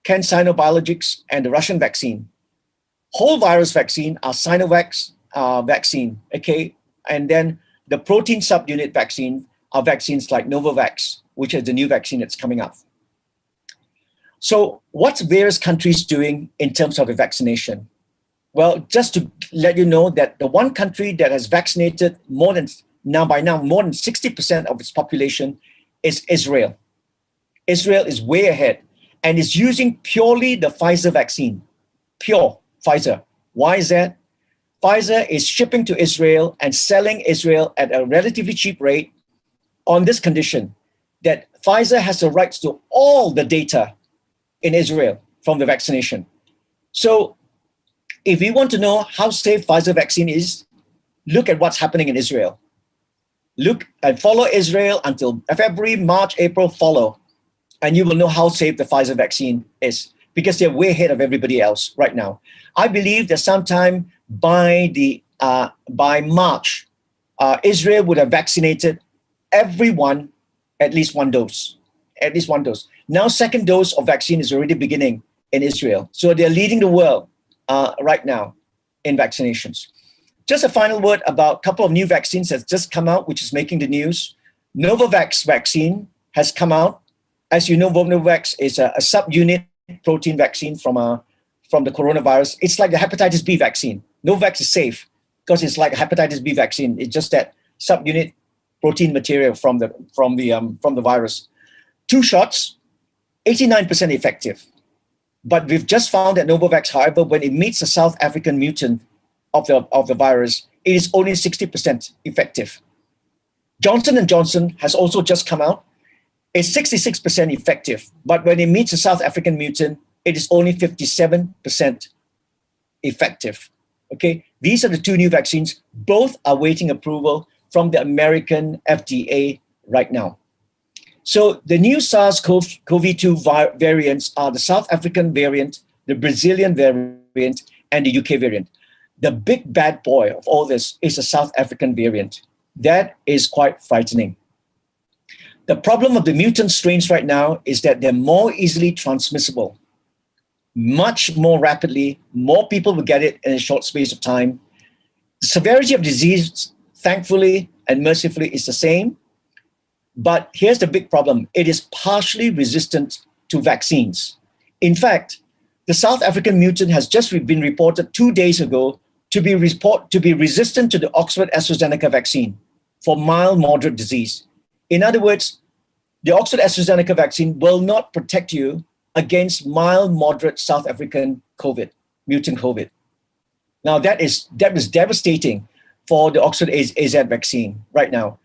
CanSino Biologics, and the Russian vaccine. Whole virus vaccine are Sinovac vaccine, okay? And then the protein subunit vaccine are vaccines like Novavax, which is the new vaccine that's coming up. So what's various countries doing in terms of the vaccination? Well, just to let you know that the one country that has vaccinated more than 60% of its population is Israel. Israel is way ahead and is using purely the Pfizer vaccine, pure Pfizer. Why is that? Pfizer is shipping to Israel and selling Israel at a relatively cheap rate on this condition, that Pfizer has the rights to all the data in Israel from the vaccination. So if you want to know how safe Pfizer vaccine is, look at what's happening in Israel. Look and follow Israel until February, March, April, follow, and you will know how safe the Pfizer vaccine is, because they're way ahead of everybody else right now. I believe that sometime by March, Israel would have vaccinated everyone at least one dose, Now, second dose of vaccine is already beginning in Israel. So they're leading the world right now in vaccinations. Just a final word about a couple of new vaccines that's just come out, which is making the news. Novavax vaccine has come out. As you know, Novavax is a subunit protein vaccine from the coronavirus. It's like the hepatitis B vaccine. Novavax is safe because it's like a hepatitis B vaccine. It's just that subunit protein material from the virus. 2 shots, 89% effective. But we've just found that Novavax, however, when it meets the South African mutant of the virus, it is only 60% effective. Johnson & Johnson has also just come out. It's 66% effective, but when it meets the South African mutant, it is only 57% effective. Okay, these are the 2 new vaccines. Both are waiting approval from the American FDA right now. So the new SARS-CoV-2 variants are the South African variant, the Brazilian variant, and the UK variant. The big bad boy of all this is the South African variant. That is quite frightening. The problem of the mutant strains right now is that they're more easily transmissible, much more rapidly. More people will get it in a short space of time. The severity of disease, thankfully and mercifully, is the same. But here's the big problem. It is partially resistant to vaccines. In fact, the South African mutant has just been reported 2 days ago to be resistant to the Oxford-AstraZeneca vaccine for mild, moderate disease. In other words, the Oxford-AstraZeneca vaccine will not protect you against mild, moderate South African COVID, mutant COVID. Now that was devastating for the Oxford-AZ vaccine right now.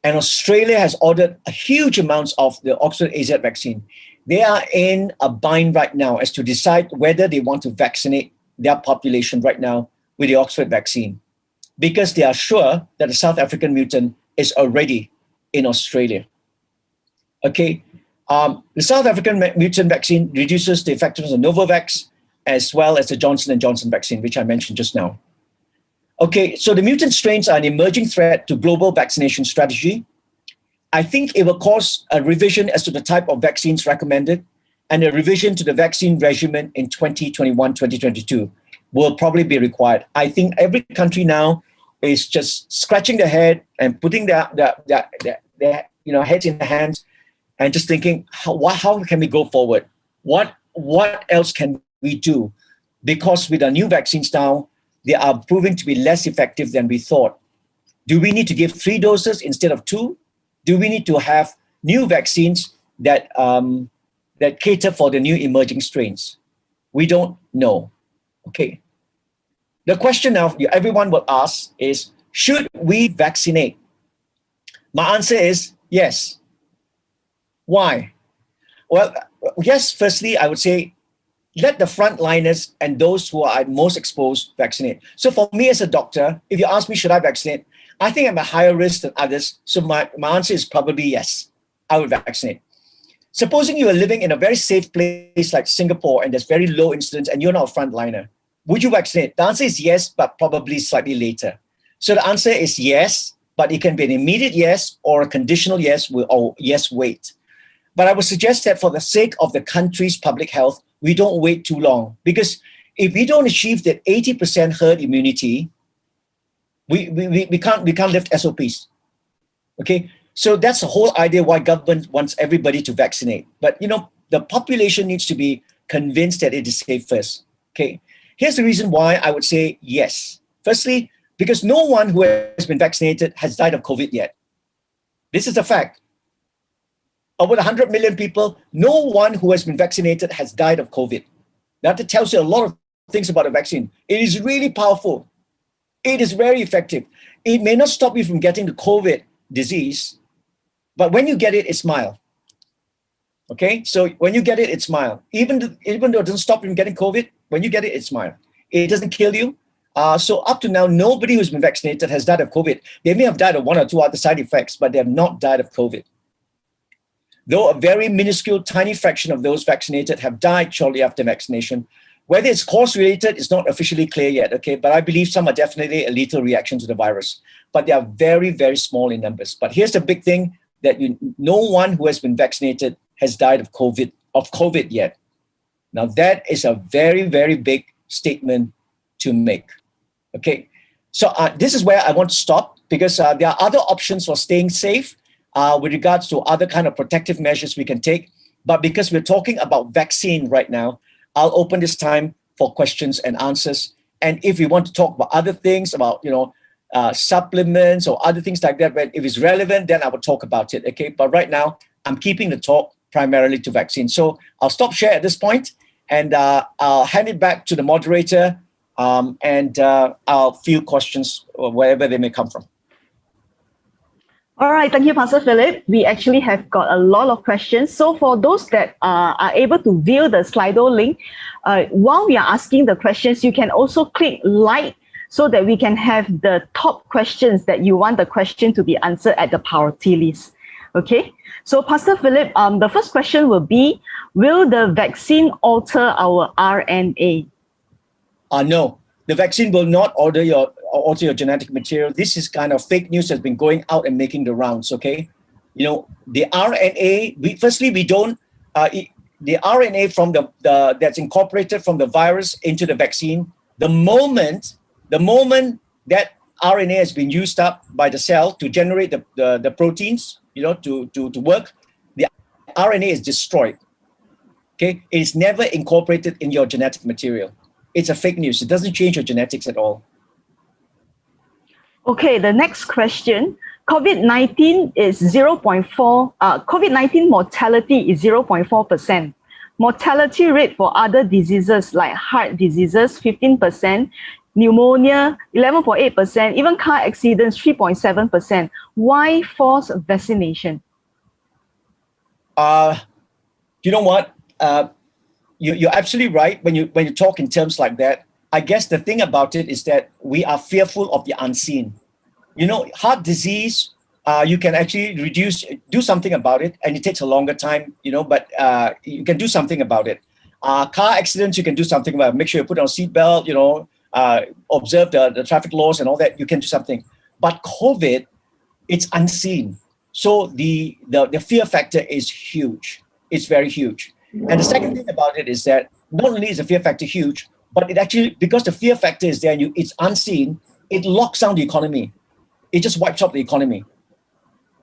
And Australia has ordered a huge amounts of the Oxford-AZ vaccine. They are in a bind right now as to decide whether they want to vaccinate their population right now with the Oxford vaccine. because they are sure that the South African mutant is already in Australia. Okay, the South African mutant vaccine reduces the effectiveness of Novavax as well as the Johnson & Johnson vaccine, which I mentioned just now. Okay, so the mutant strains are an emerging threat to global vaccination strategy. I think it will cause a revision as to the type of vaccines recommended, and a revision to the vaccine regimen in 2021, 2022 will probably be required. I think every country now is just scratching their head and putting their heads in their hands and just thinking, how can we go forward? What else can we do? Because with our new vaccines now, they are proving to be less effective than we thought. Do we need to give 3 doses instead of 2? Do we need to have new vaccines that cater for the new emerging strains? We don't know. Okay. The question now everyone will ask is, should we vaccinate? My answer is yes. Why? Well, yes, firstly, I would say let the frontliners and those who are most exposed vaccinate. So for me as a doctor, if you ask me, should I vaccinate? I think I'm at higher risk than others. So my answer is probably yes, I would vaccinate. Supposing you are living in a very safe place like Singapore and there's very low incidence and you're not a frontliner, would you vaccinate? The answer is yes, but probably slightly later. So the answer is yes, but it can be an immediate yes or a conditional yes or yes, wait. But I would suggest that for the sake of the country's public health, we don't wait too long, because if we don't achieve that 80% herd immunity, we can't lift SOPs. Okay, so that's the whole idea why government wants everybody to vaccinate. But the population needs to be convinced that it is safe first. Okay, here's the reason why I would say yes. Firstly, because no one who has been vaccinated has died of COVID yet. This is a fact. Over 100 million people, no one who has been vaccinated has died of COVID. That tells you a lot of things about the vaccine. It is really powerful. It is very effective. It may not stop you from getting the COVID disease, but when you get it, it's mild. Okay, so when you get it, it's mild. Even though it doesn't stop you from getting COVID, when you get it, it's mild. It doesn't kill you. So up to now, nobody who's been vaccinated has died of COVID. They may have died of 1 or 2 other side effects, but they have not died of COVID. Though a very minuscule, tiny fraction of those vaccinated have died shortly after vaccination. Whether it's cause-related is not officially clear yet, okay? But I believe some are definitely a lethal reaction to the virus. But they are very, very small in numbers. But here's the big thing, that no one who has been vaccinated has died of COVID yet. Now that is a very, very big statement to make, okay? So this is where I want to stop, because there are other options for staying safe with regards to other kind of protective measures we can take. But because we're talking about vaccine right now, I'll open this time for questions and answers. And if we want to talk about other things, about supplements or other things like that, but if it's relevant, then I will talk about it, okay? But right now, I'm keeping the talk primarily to vaccine. So I'll stop share at this point, and I'll hand it back to the moderator, and I'll field questions wherever they may come from. All right, thank you, Pastor Philip. We actually have got a lot of questions. So for those that are able to view the Slido link, while we are asking the questions, you can also click like so that we can have the top questions that you want the question to be answered at the priority list. Okay, so Pastor Philip, the first question will be, will the vaccine alter our RNA? No, the vaccine will not alter your genetic material. This is kind of fake news that's been going out and making the rounds, okay? The RNA, we don't, the RNA from that's incorporated from the virus into the vaccine, the moment that RNA has been used up by the cell to generate the proteins, to work, the RNA is destroyed, okay? It is never incorporated in your genetic material. It's a fake news. It doesn't change your genetics at all. Okay, the next question. COVID-19 is 0.4, COVID-19 mortality is 0.4%. Mortality rate for other diseases like heart diseases, 15%, pneumonia, 11.8%, even car accidents, 3.7%. Why force vaccination? You know what? You're absolutely right when you talk in terms like that. I guess the thing about it is that we are fearful of the unseen. Heart disease, you can actually do something about it, and it takes a longer time, but you can do something about it. Car accidents, you can do something about it. Make sure you put on a seatbelt, observe the traffic laws and all that, you can do something. But COVID, it's unseen. So the fear factor is huge. It's very huge. And the second thing about it is that not only is the fear factor huge, but it actually, because the fear factor is there and it's unseen, it locks down the economy. It just wipes out the economy.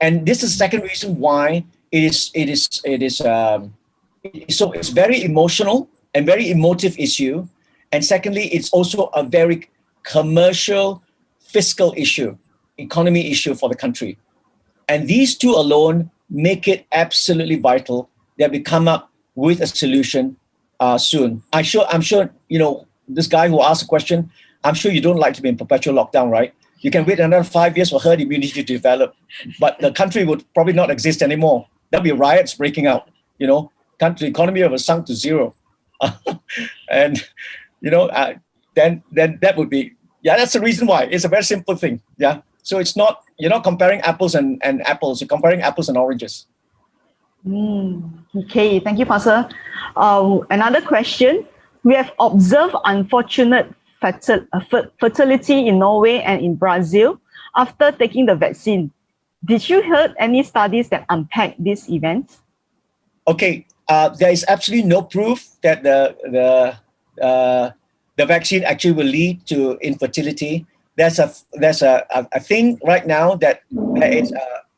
And this is the second reason why it's very emotional and very emotive issue. And secondly, it's also a very commercial, fiscal issue, economy issue for the country. And these two alone make it absolutely vital that we come up with a solution soon. I'm sure, this guy who asked the question, I'm sure you don't like to be in perpetual lockdown, right? You can wait another 5 years for herd immunity to develop, but the country would probably not exist anymore. There'll be riots breaking out, country economy will have sunk to zero. And, then that would be, that's the reason why. It's a very simple thing, yeah. So it's not, you're not comparing apples and apples, you're comparing apples and oranges. Okay, thank you, Pastor. Another question. We have observed unfortunate fertility in Norway and in Brazil after taking the vaccine. Did you hear any studies that unpack these events? Okay, there is absolutely no proof that the vaccine actually will lead to infertility. There's a thing right now that it's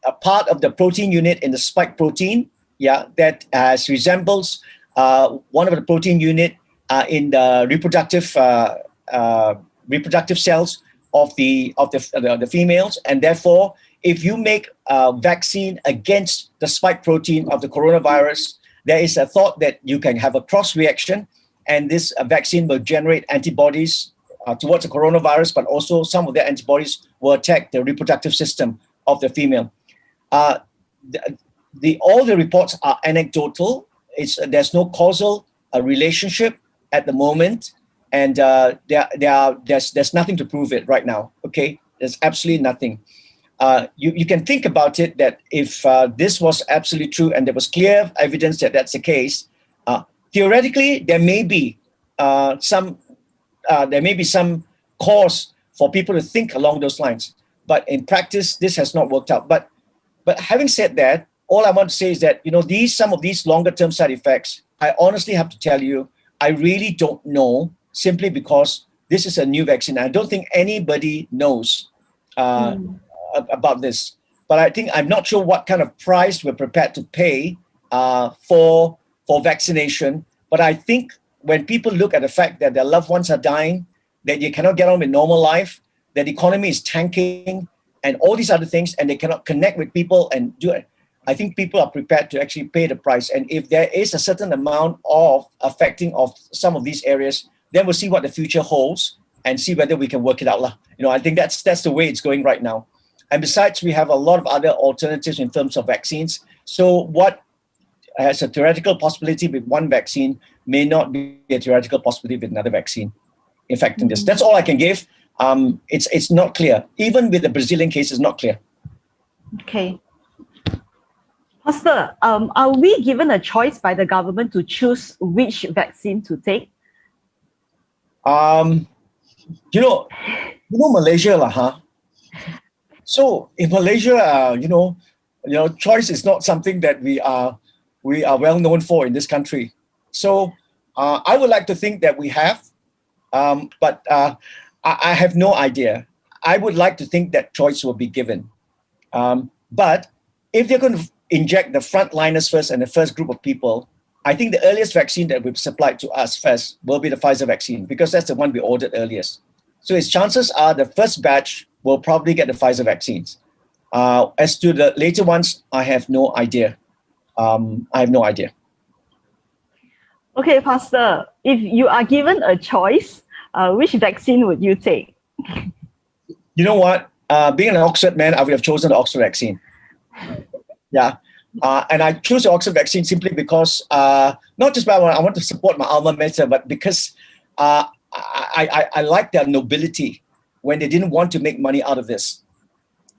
a part of the protein unit in the spike protein, that resembles one of the protein unit in the reproductive cells of the females, and therefore, if you make a vaccine against the spike protein of the coronavirus, there is a thought that you can have a cross reaction, and this vaccine will generate antibodies towards the coronavirus, but also some of the antibodies will attack the reproductive system of the female. All the reports are anecdotal. There's no causal relationship at the moment, and there's nothing to prove it right now. Okay, there's absolutely nothing. You can think about it that if this was absolutely true and there was clear evidence that that's the case, theoretically there may be some cause for people to think along those lines. But in practice, this has not worked out. But having said that, all I want to say is that some of these longer term side effects, I honestly have to tell you, I really don't know, simply because this is a new vaccine. I don't think anybody knows about this. But I'm not sure what kind of price we're prepared to pay for vaccination. But I think when people look at the fact that their loved ones are dying, that you cannot get on with normal life, that the economy is tanking, and all these other things, and they cannot connect with people and do it, I think people are prepared to actually pay the price. And if there is a certain amount of affecting of some of these areas, then we'll see what the future holds and see whether we can work it out. I think that's the way it's going right now. And besides, we have a lot of other alternatives in terms of vaccines. So what has a theoretical possibility with one vaccine may not be a theoretical possibility with another vaccine affecting this. That's all I can give. It's not clear. Even with the Brazilian case, it's not clear. Okay. Pastor, are we given a choice by the government to choose which vaccine to take? Malaysia, So in Malaysia, choice is not something that we are well known for in this country. So I would like to think that we have, but I have no idea. I would like to think that choice will be given. But if they're going to inject the frontliners first and the first group of people, I think the earliest vaccine that will be supplied to us first will be the Pfizer vaccine, because that's the one we ordered earliest. So its chances are the first batch will probably get the Pfizer vaccines. As to the later ones, I have no idea. Okay, Pastor, if you are given a choice, which vaccine would you take? You know what? Being an Oxford man, I would have chosen the Oxford vaccine. Yeah. And I chose the Oxford vaccine simply because, not just because I want to support my alma mater, but because I like their nobility when they didn't want to make money out of this,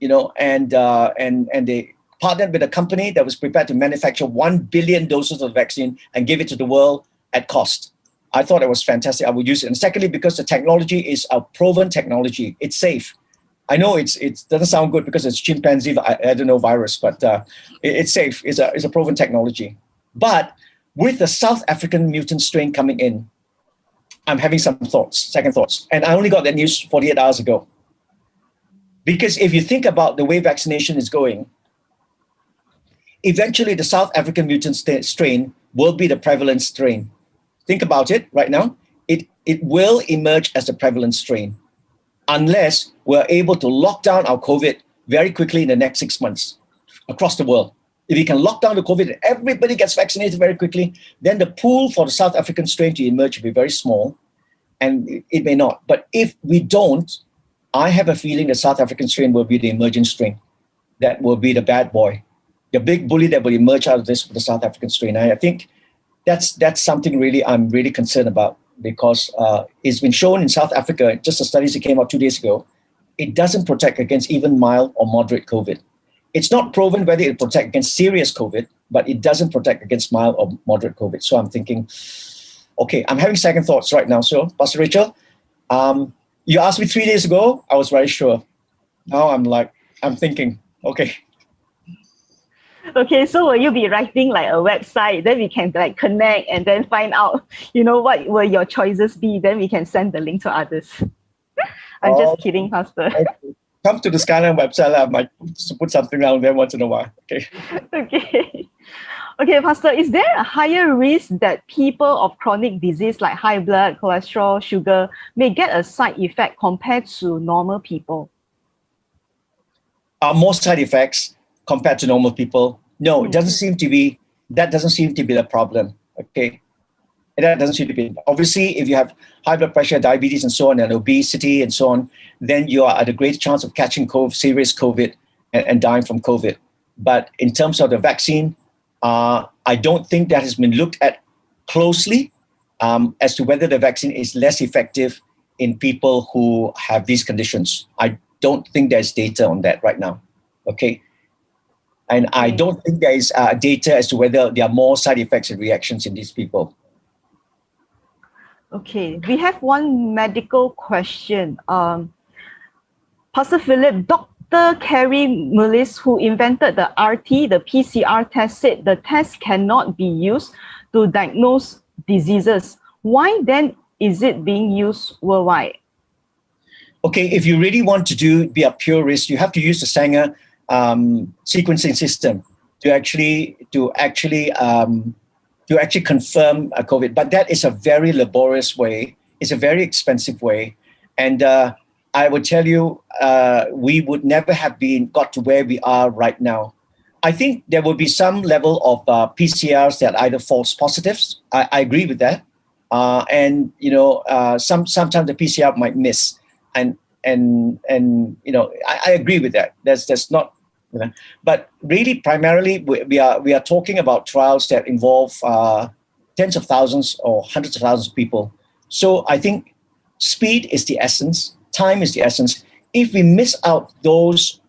and they partnered with a company that was prepared to manufacture 1 billion doses of vaccine and give it to the world at cost. I thought it was fantastic. I would use it. And secondly, because the technology is a proven technology, it's safe. I know it doesn't sound good because it's chimpanzee adenovirus, but it's safe. It's a proven technology. But with the South African mutant strain coming in, I'm having some second thoughts. And I only got that news 48 hours ago. Because if you think about the way vaccination is going, eventually the South African mutant strain will be the prevalent strain. Think about it right now. It will emerge as the prevalent strain unless we're able to lock down our COVID very quickly in the next 6 months across the world. If we can lock down the COVID and everybody gets vaccinated very quickly, then the pool for the South African strain to emerge will be very small, and it may not. But if we don't, I have a feeling the South African strain will be the emerging strain. That will be the bad boy, the big bully that will emerge out of this with the South African strain. I think that's something really I'm really concerned about, because it's been shown in South Africa, just the studies that came out 2 days ago, it doesn't protect against even mild or moderate COVID. It's not proven whether it protects against serious COVID, but it doesn't protect against mild or moderate COVID. So I'm thinking, okay, I'm having second thoughts right now. So, Pastor Rachel, you asked me 3 days ago, I was very sure. Now I'm thinking, okay. Okay, so will you be writing like a website? Then we can like connect and then find out, what will your choices be? Then we can send the link to others. I'm just kidding, Pastor. Okay. Come to the Skyline website. I might put something down there once in a while. Okay. Okay, Pastor, is there a higher risk that people of chronic disease like high blood, cholesterol, sugar may get a side effect compared to normal people? More side effects compared to normal people? No, it doesn't seem to be. That doesn't seem to be the problem. Okay. That doesn't seem to be. Obviously, if you have high blood pressure, diabetes, and so on, and obesity, and so on, then you are at a great chance of catching serious COVID and dying from COVID. But in terms of the vaccine, I don't think that has been looked at closely as to whether the vaccine is less effective in people who have these conditions. I don't think there's data on that right now. Okay. And I don't think there is data as to whether there are more side effects and reactions in these people. Okay, we have one medical question. Pastor Philip, Dr. Carrie Mullis, who invented the RT, the PCR test, said the test cannot be used to diagnose diseases. Why then is it being used worldwide? Okay, if you really want to be a purist, you have to use the Sanger sequencing system to actually confirm COVID. But that is a very laborious way. It's a very expensive way. And I would tell you, we would never have got to where we are right now. I think there will be some level of PCRs that either false positives. I agree with that. And sometimes the PCR might miss. And I agree with that. That's not. But really, primarily, we are talking about trials that involve tens of thousands or hundreds of thousands of people. So I think speed is the essence. Time is the essence. If we miss out those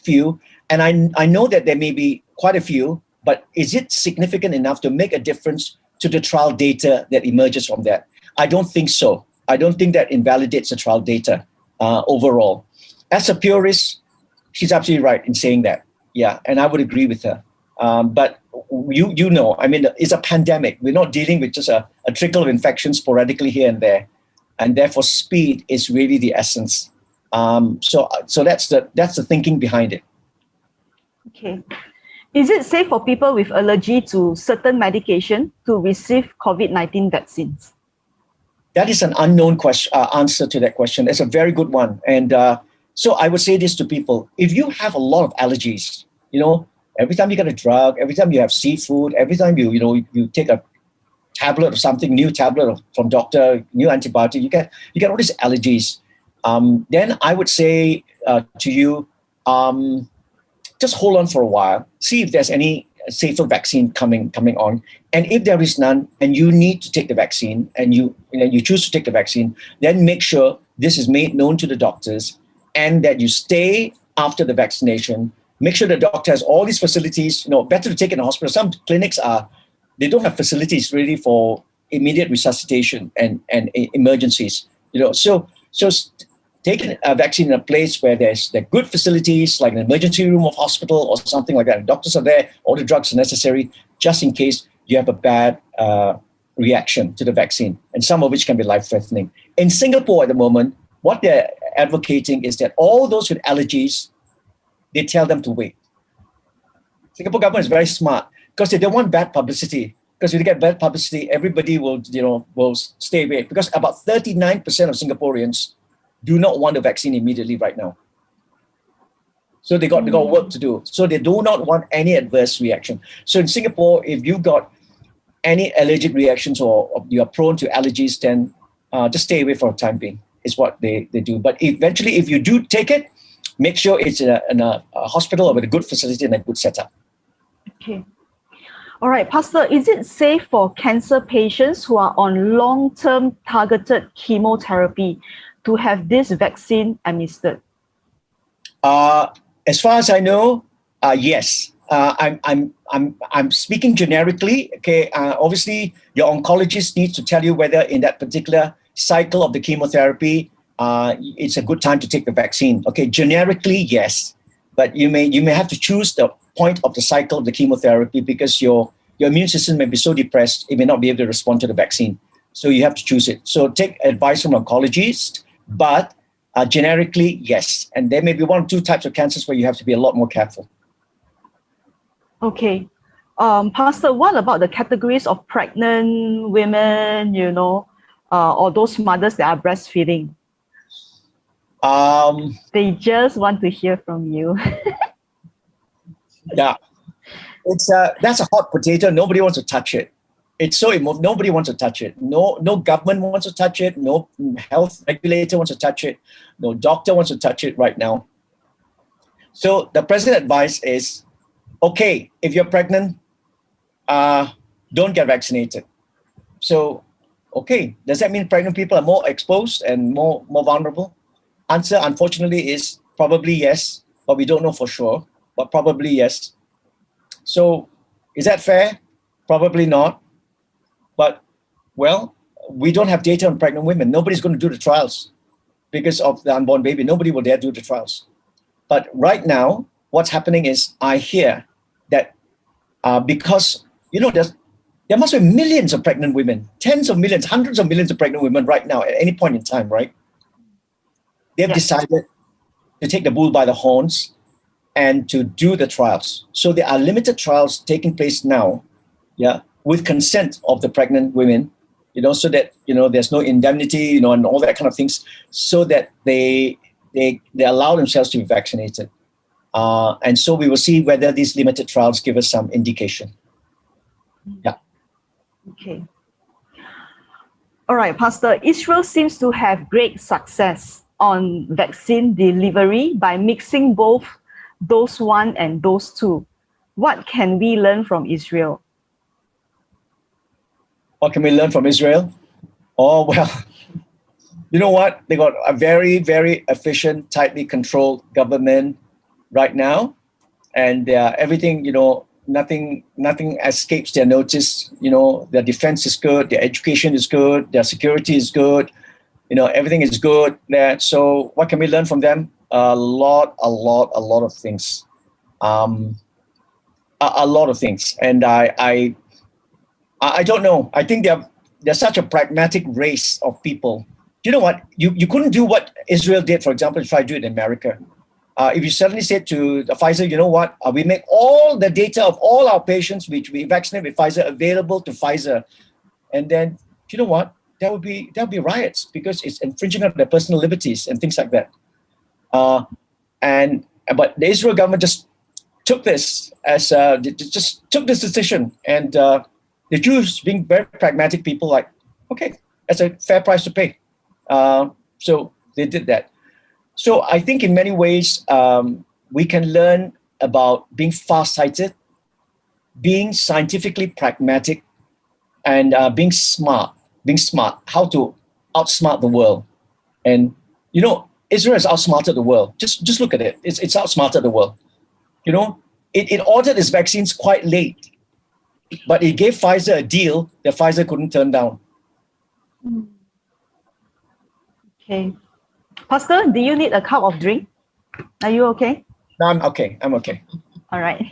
few, and I know that there may be quite a few, but is it significant enough to make a difference to the trial data that emerges from that? I don't think so. I don't think that invalidates the trial data overall. As a purist, she's absolutely right in saying that. Yeah, and I would agree with her. But I mean, it's a pandemic. We're not dealing with just a trickle of infections sporadically here and there. And therefore, speed is really the essence. So that's the thinking behind it. Okay. Is it safe for people with allergy to certain medication to receive COVID-19 vaccines? That is an unknown answer to that question. It's a very good one. And so I would say this to people: if you have a lot of allergies, every time you get a drug, every time you have seafood, every time you take a tablet of something, new tablet from doctor, new antibody, you get all these allergies. Then I would say to you, just hold on for a while, see if there's any safer vaccine coming on. And if there is none, and you need to take the vaccine, and you choose to take the vaccine, then make sure this is made known to the doctors, and that you stay after the vaccination. Make sure the doctor has all these facilities. Better to take it in the hospital. Some clinics they don't have facilities really for immediate resuscitation and emergencies. So taking a vaccine in a place where there are good facilities, like an emergency room of hospital or something like that, and doctors are there, all the drugs are necessary, just in case you have a bad reaction to the vaccine, and some of which can be life-threatening. In Singapore at the moment, what they're advocating is that all those with allergies, they tell them to wait. Singapore government is very smart because they don't want bad publicity. Because if you get bad publicity, everybody will stay away. Because about 39% of Singaporeans do not want the vaccine immediately right now. So they got work to do. So they do not want any adverse reaction. So in Singapore, if you've got any allergic reactions or you're prone to allergies, then just stay away for the time being, is what they do. But eventually, if you do take it, make sure it's in a hospital or with a good facility and a good setup. Okay. All right, Pastor, is it safe for cancer patients who are on long-term targeted chemotherapy to have this vaccine administered? As far as I know, yes. I'm speaking generically. Okay, obviously your oncologist needs to tell you whether in that particular cycle of the chemotherapy, it's a good time to take the vaccine. Okay, generically, yes, but you may have to choose the point of the cycle of the chemotherapy because your immune system may be so depressed, it may not be able to respond to the vaccine. So you have to choose it. So take advice from an oncologist, but generically, yes. And there may be one or two types of cancers where you have to be a lot more careful. Okay. Pastor, what about the categories of pregnant women, or those mothers that are breastfeeding? They just want to hear from you. Yeah. That's a hot potato. Nobody wants to touch it. It's so emotional. Nobody wants to touch it. No government wants to touch it. No health regulator wants to touch it. No doctor wants to touch it right now. So the present advice is, okay, if you're pregnant, don't get vaccinated. So, okay, does that mean pregnant people are more exposed and more vulnerable? Answer, unfortunately, is probably yes, but we don't know for sure, but probably yes. So is that fair? Probably not. But, well, we don't have data on pregnant women. Nobody's going to do the trials because of the unborn baby. Nobody will dare do the trials. But right now, what's happening is I hear that because, there must be millions of pregnant women, tens of millions, hundreds of millions of pregnant women right now at any point in time, right? They've decided to take the bull by the horns and to do the trials. So there are limited trials taking place now, with consent of the pregnant women, so that, there's no indemnity, and all that kind of things, so that they allow themselves to be vaccinated. And so we will see whether these limited trials give us some indication. Yeah. Okay. All right, Pastor, Israel seems to have great success on vaccine delivery by mixing both dose 1 and dose 2. What can we learn from Israel? What can we learn from Israel? Oh, well, you know what? They got a very, very efficient, tightly controlled government right now. And everything, nothing escapes their notice. Their defense is good, their education is good, their security is good. Everything is good there. So what can we learn from them? A lot of things. A lot of things. And I don't know. I think they're such a pragmatic race of people. You know what? You couldn't do what Israel did, for example, if I do it in America. If you suddenly said to the Pfizer, you know what? We make all the data of all our patients which we vaccinate with Pfizer available to Pfizer, and then you know what? There will be riots because it's infringing on their personal liberties and things like that. But the Israel government just took this as just took this decision, and the Jews, being very pragmatic people, like, okay, that's a fair price to pay. So they did that. So I think in many ways we can learn about being far-sighted being scientifically pragmatic and being smart, how to outsmart the world. And, Israel has outsmarted the world. Just look at it. It's outsmarted the world. It ordered its vaccines quite late, but it gave Pfizer a deal that Pfizer couldn't turn down. Okay. Pastor, do you need a cup of drink? Are you okay? No, I'm okay. All right.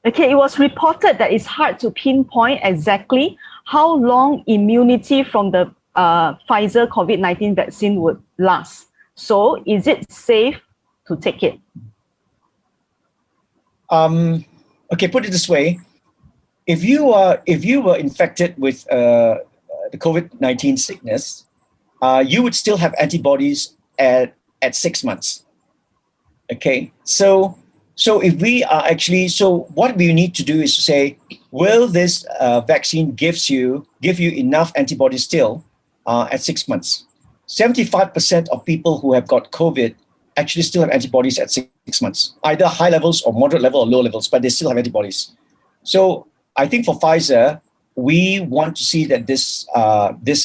Okay, it was reported that it's hard to pinpoint exactly how long immunity from the Pfizer COVID-19 vaccine would last. So is it safe to take it? Okay, put it this way. If you were infected with the COVID-19 sickness, you would still have antibodies at 6 months. Okay, so if we are what we need to do is to say, will this vaccine give you enough antibodies still at 6 months? 75% of people who have got COVID actually still have antibodies at 6 months, either high levels or moderate level or low levels, but they still have antibodies. So I think for Pfizer, we want to see that this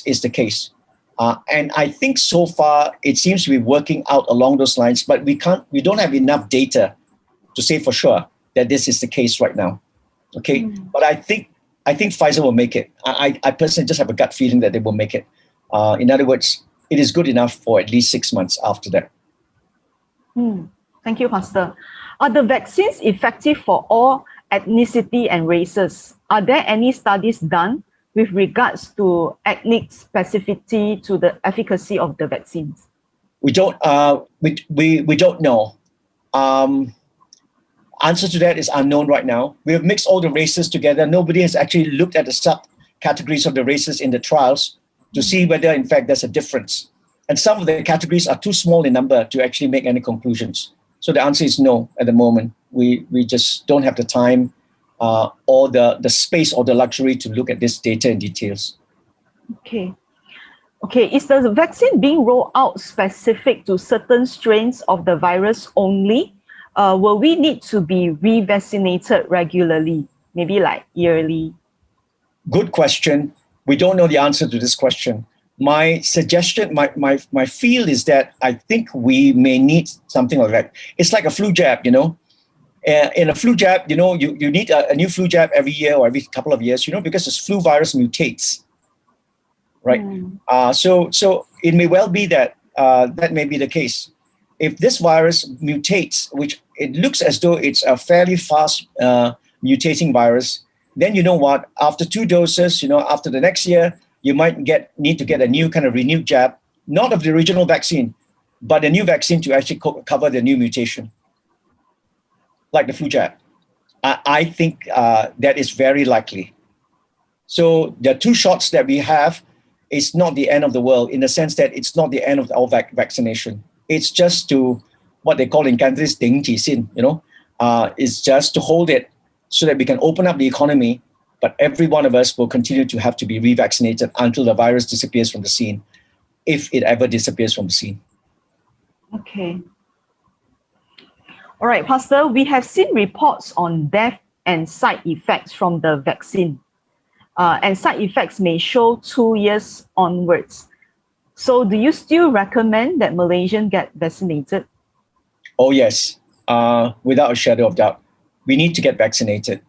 is the case. And I think so far it seems to be working out along those lines, but we don't have enough data to say for sure that this is the case right now. Okay, but I think Pfizer will make it. I personally just have a gut feeling that they will make it. In other words, it is good enough for at least 6 months after that. Thank you, Pastor. Are the vaccines effective for all ethnicity and races? Are there any studies done with regards to ethnic specificity to the efficacy of the vaccines? We don't know. Answer to that is unknown right now. We have mixed all the races together. Nobody has actually looked at the subcategories of the races in the trials to see whether, in fact, there's a difference. And some of the categories are too small in number to actually make any conclusions. So the answer is no at the moment. We just don't have the time or the space or the luxury to look at this data in details. Okay, is the vaccine being rolled out specific to certain strains of the virus only? Will we need to be revaccinated regularly, maybe like yearly? Good question. We don't know the answer to this question. My suggestion, my feel is that I think we may need something like that. It's like a flu jab, In a flu jab, you need a new flu jab every year or every couple of years, because this flu virus mutates, right? So it may well be that that may be the case. If this virus mutates, which it looks as though it's a fairly fast mutating virus, then you know what? After 2 doses, after the next year, you might need to get a new kind of renewed jab, not of the original vaccine, but a new vaccine to actually cover the new mutation, like the flu jab. I think that is very likely. So the 2 shots that we have is not the end of the world in the sense that it's not the end of our vaccination. It's just to what they call in Cantonese 頂住先, it's just to hold it so that we can open up the economy, but every one of us will continue to have to be revaccinated until the virus disappears from the scene, if it ever disappears from the scene. Okay. All right, Pastor, we have seen reports on death and side effects from the vaccine. And side effects may show 2 years onwards. So do you still recommend that Malaysians get vaccinated? Oh, yes, without a shadow of doubt. We need to get vaccinated.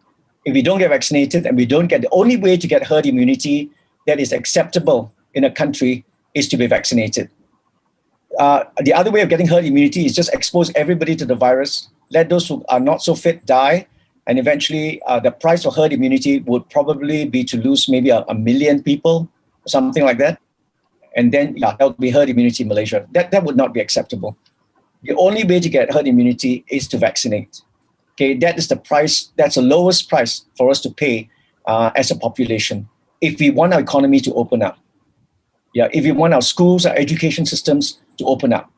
If we don't get vaccinated and we don't get, the only way to get herd immunity that is acceptable in a country is to be vaccinated. The other way of getting herd immunity is just expose everybody to the virus, let those who are not so fit die, and eventually the price for herd immunity would probably be to lose maybe a million people, something like that. And then that would be herd immunity in Malaysia. That would not be acceptable. The only way to get herd immunity is to vaccinate. Okay, that is the price, that's the lowest price for us to pay as a population if we want our economy to open up. Yeah, if we want our schools, our education systems to open up,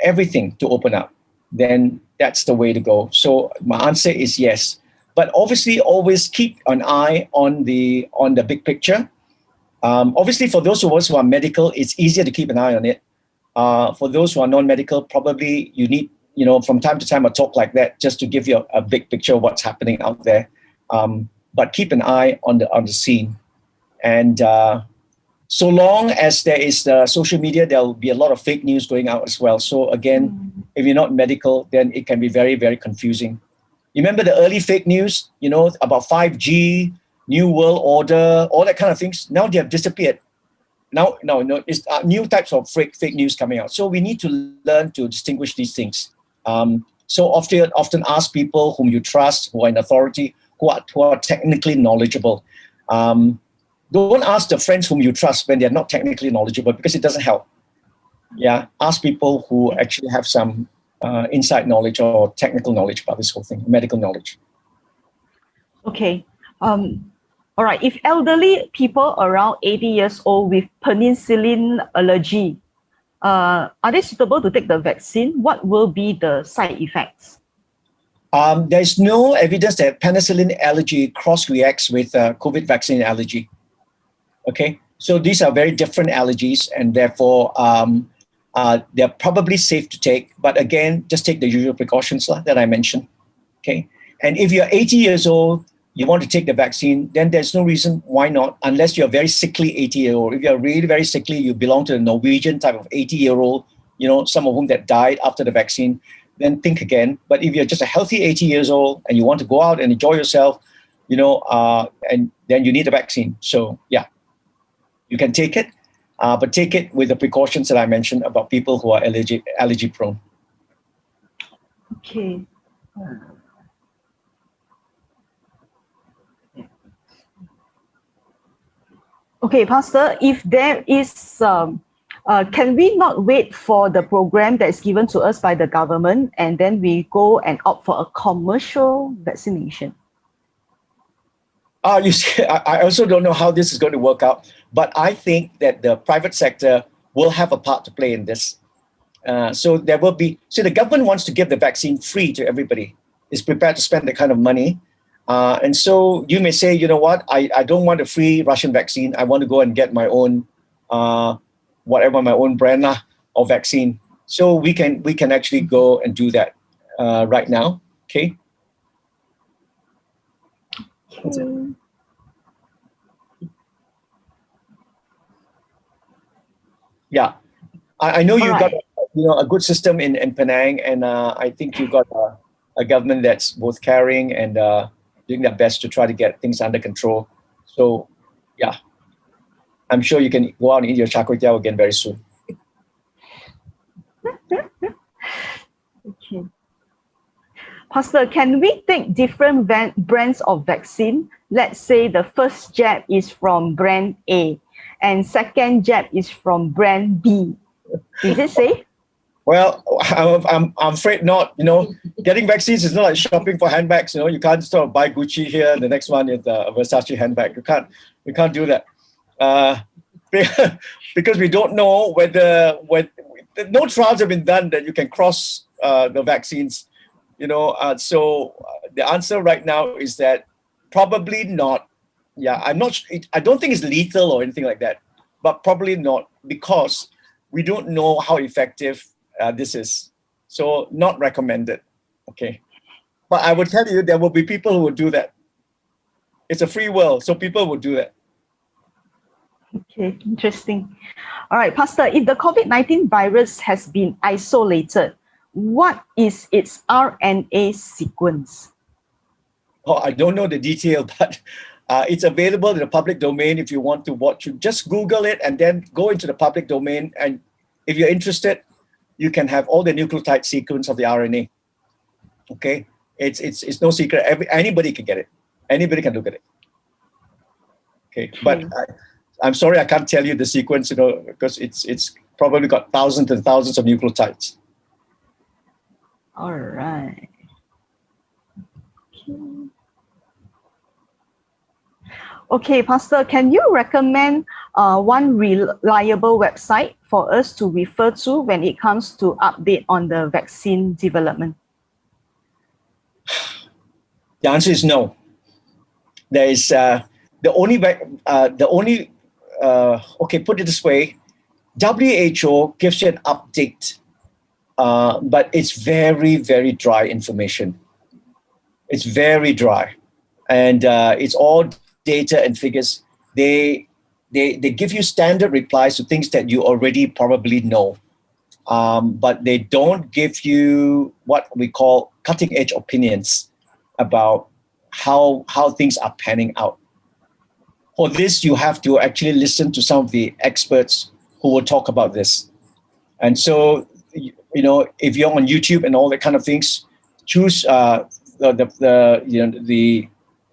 everything to open up, then that's the way to go. So my answer is yes. But obviously, always keep an eye on the big picture. Obviously, for those of us who are medical, it's easier to keep an eye on it. For those who are non-medical, probably you need from time to time a talk like that just to give you a big picture of what's happening out there. But keep an eye on the scene. And so long as there is social media, there'll be a lot of fake news going out as well. So again, if you're not medical, then it can be very, very confusing. You remember the early fake news, about 5G, New World Order, all that kind of things? Now they have disappeared. Now, no, it's new types of fake news coming out. So we need to learn to distinguish these things. So often ask people whom you trust, who are in authority, who are technically knowledgeable. Don't ask the friends whom you trust when they're not technically knowledgeable, because it doesn't help. Yeah, ask people who actually have some inside knowledge or technical knowledge about this whole thing, medical knowledge. Okay. All right. If elderly people around 80 years old with penicillin allergy, are they suitable to take the vaccine? What will be the side effects? There's no evidence that penicillin allergy cross-reacts with COVID vaccine allergy. Okay, so these are very different allergies, and therefore they're probably safe to take. But again, just take the usual precautions that I mentioned. Okay, and if you're 80 years old, you want to take the vaccine, then there's no reason why not, unless you're very sickly 80-year-old. If you're really very sickly, you belong to the Norwegian type of 80-year-old, some of whom that died after the vaccine, then think again. But if you're just a healthy 80 years old and you want to go out and enjoy yourself, and then you need a vaccine. So yeah, you can take it, but take it with the precautions that I mentioned about people who are allergy prone. Okay. Okay, Pastor, if there is, can we not wait for the program that is given to us by the government and then we go and opt for a commercial vaccination? You see, I also don't know how this is going to work out, but I think that the private sector will have a part to play in this. So there will be, the government wants to give the vaccine free to everybody, is prepared to spend that kind of money. And so you may say, you know what, I don't want a free Russian vaccine. I want to go and get my own, my own brand of vaccine. So we can actually go and do that right now. Okay. Yeah, I know you got a good system in Penang, and I think you got a government that's both caring and doing their best to try to get things under control. So yeah, I'm sure you can go out and eat your char kway teow again very soon. Okay. Pastor, can we take different brands of vaccine? Let's say the first jab is from brand A and second jab is from brand B. Is it safe? Well, I'm afraid not. Getting vaccines is not like shopping for handbags. You can't sort of buy Gucci here and the next one is a Versace handbag. You can't do that because we don't know whether no trials have been done that you can cross the vaccines. So the answer right now is that probably not. Yeah, I'm not. I don't think it's lethal or anything like that, but probably not, because we don't know how effective this is. So not recommended. Okay, but I would tell you there will be people who will do that. It's a free world, so people will do that. Okay, interesting. All right, Pastor, if the COVID-19 virus has been isolated, what is its RNA sequence? Oh, I don't know the detail, but it's available in the public domain if you want to watch. You just Google it and then go into the public domain. And if you're interested, you can have all the nucleotide sequence of the RNA. Okay, it's no secret. Anybody can get it. Anybody can look at it. Okay, but I'm sorry I can't tell you the sequence, because it's probably got thousands and thousands of nucleotides. All right. Okay, Pastor, can you recommend one reliable website for us to refer to when it comes to update on the vaccine development? The answer is no. There is okay, put it this way, WHO gives you an update but it's very, very dry information. It's very dry, and it's all data and figures. They give you standard replies to things that you already probably know, but they don't give you what we call cutting edge opinions about how things are panning out. For this, you have to actually listen to some of the experts who will talk about this. And so, if you're on YouTube and all that kind of things, choose the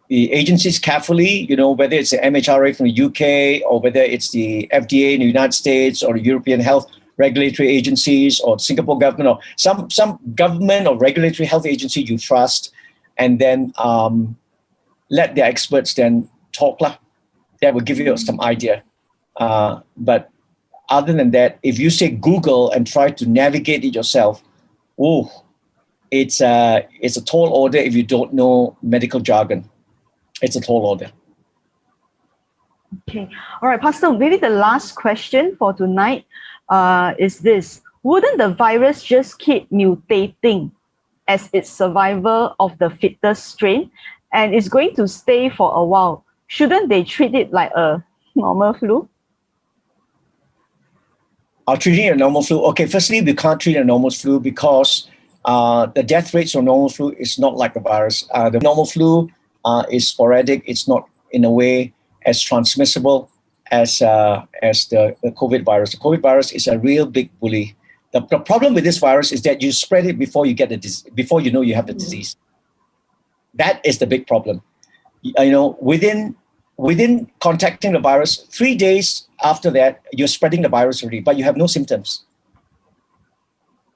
agencies carefully. Whether it's the MHRA from the UK or whether it's the FDA in the United States or the European Health Regulatory Agencies or Singapore government or some government or regulatory health agency you trust, and then let the experts then talk. That will give you some idea. But other than that, if you say Google and try to navigate it yourself, it's a tall order if you don't know medical jargon. It's a tall order. Okay. All right, Pastor, maybe the last question for tonight is this. Wouldn't the virus just keep mutating as its survival of the fittest strain and is going to stay for a while? Shouldn't they treat it like a normal flu? Treating a normal flu. Okay, firstly, we can't treat a normal flu because the death rates of normal flu is not like the virus. The normal flu is sporadic. It's not, in a way, as transmissible as the COVID virus. The COVID virus is a real big bully. The problem with this virus is that you spread it before you get the before you know you have the disease. That is the big problem. Within contacting the virus, 3 days after that, you're spreading the virus already, but you have no symptoms.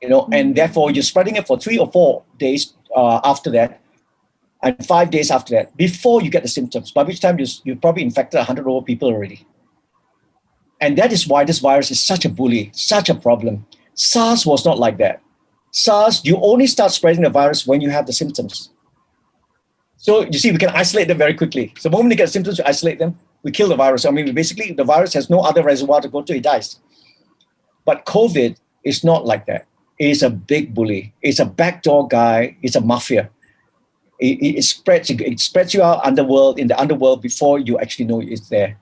And therefore you're spreading it for 3 or 4 days after that, and 5 days after that, before you get the symptoms, by which time you've probably infected 100 over people already. And that is why this virus is such a bully, such a problem. SARS was not like that. SARS, you only start spreading the virus when you have the symptoms. So you see, we can isolate them very quickly. So the moment you get symptoms, we isolate them, we kill the virus. Basically, the virus has no other reservoir to go to, it dies. But COVID is not like that. It is a big bully. It's a backdoor guy. It's a mafia. It spreads you out in the underworld before you actually know it's there.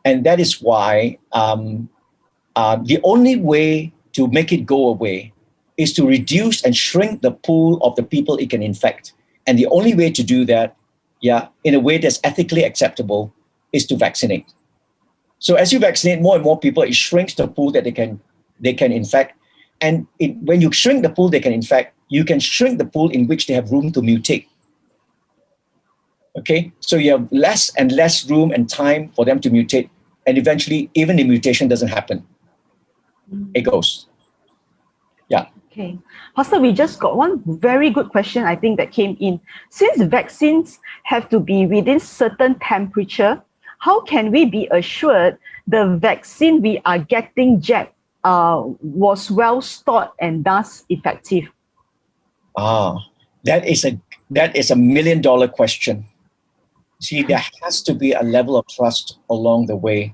And that is why the only way to make it go away is to reduce and shrink the pool of the people it can infect. And the only way to do that, in a way that's ethically acceptable, is to vaccinate. So as you vaccinate more and more people, it shrinks the pool that they can infect. And when you shrink the pool they can infect, you can shrink the pool in which they have room to mutate. Okay, so you have less and less room and time for them to mutate, and eventually even the mutation doesn't happen. It goes. Yeah. Okay. Pastor, we just got one very good question, I think, that came in. Since vaccines have to be within certain temperature, how can we be assured the vaccine we are getting jabbed was well stored and thus effective? That is a $1 million question. See, there has to be a level of trust along the way.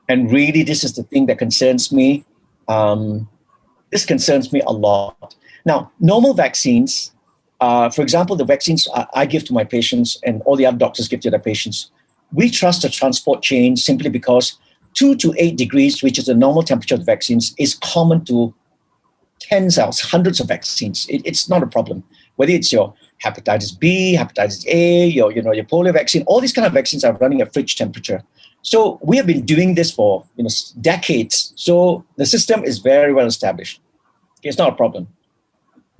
And really, this is the thing that concerns me. This concerns me a lot. Now, normal vaccines, for example, the vaccines I give to my patients and all the other doctors give to their patients, we trust the transport chain simply because 2 to 8 degrees, which is the normal temperature of vaccines, is common to hundreds of vaccines. It's not a problem. Whether it's your hepatitis B, hepatitis A, your polio vaccine, all these kind of vaccines are running at fridge temperature. So we have been doing this for decades. So the system is very well established. It's not a problem.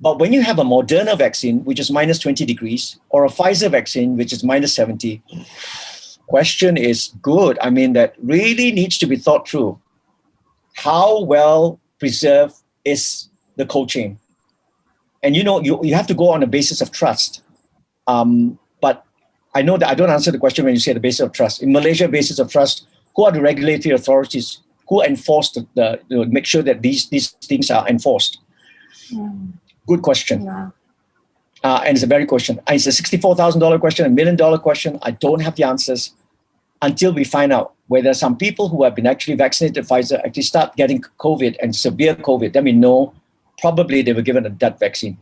But when you have a Moderna vaccine, which is minus 20 degrees, or a Pfizer vaccine, which is minus 70, question is good. That really needs to be thought through. How well preserved is the cold chain? And you have to go on a basis of trust. But I know that I don't answer the question when you say the basis of trust. In Malaysia, basis of trust, who are the regulatory authorities who enforce make sure that these things are enforced? Good question. Yeah. And it's a very question. It's a $64,000 question, $1 million question. I don't have the answers until we find out whether some people who have been actually vaccinated Pfizer actually start getting COVID and severe COVID. Then we know probably they were given that vaccine.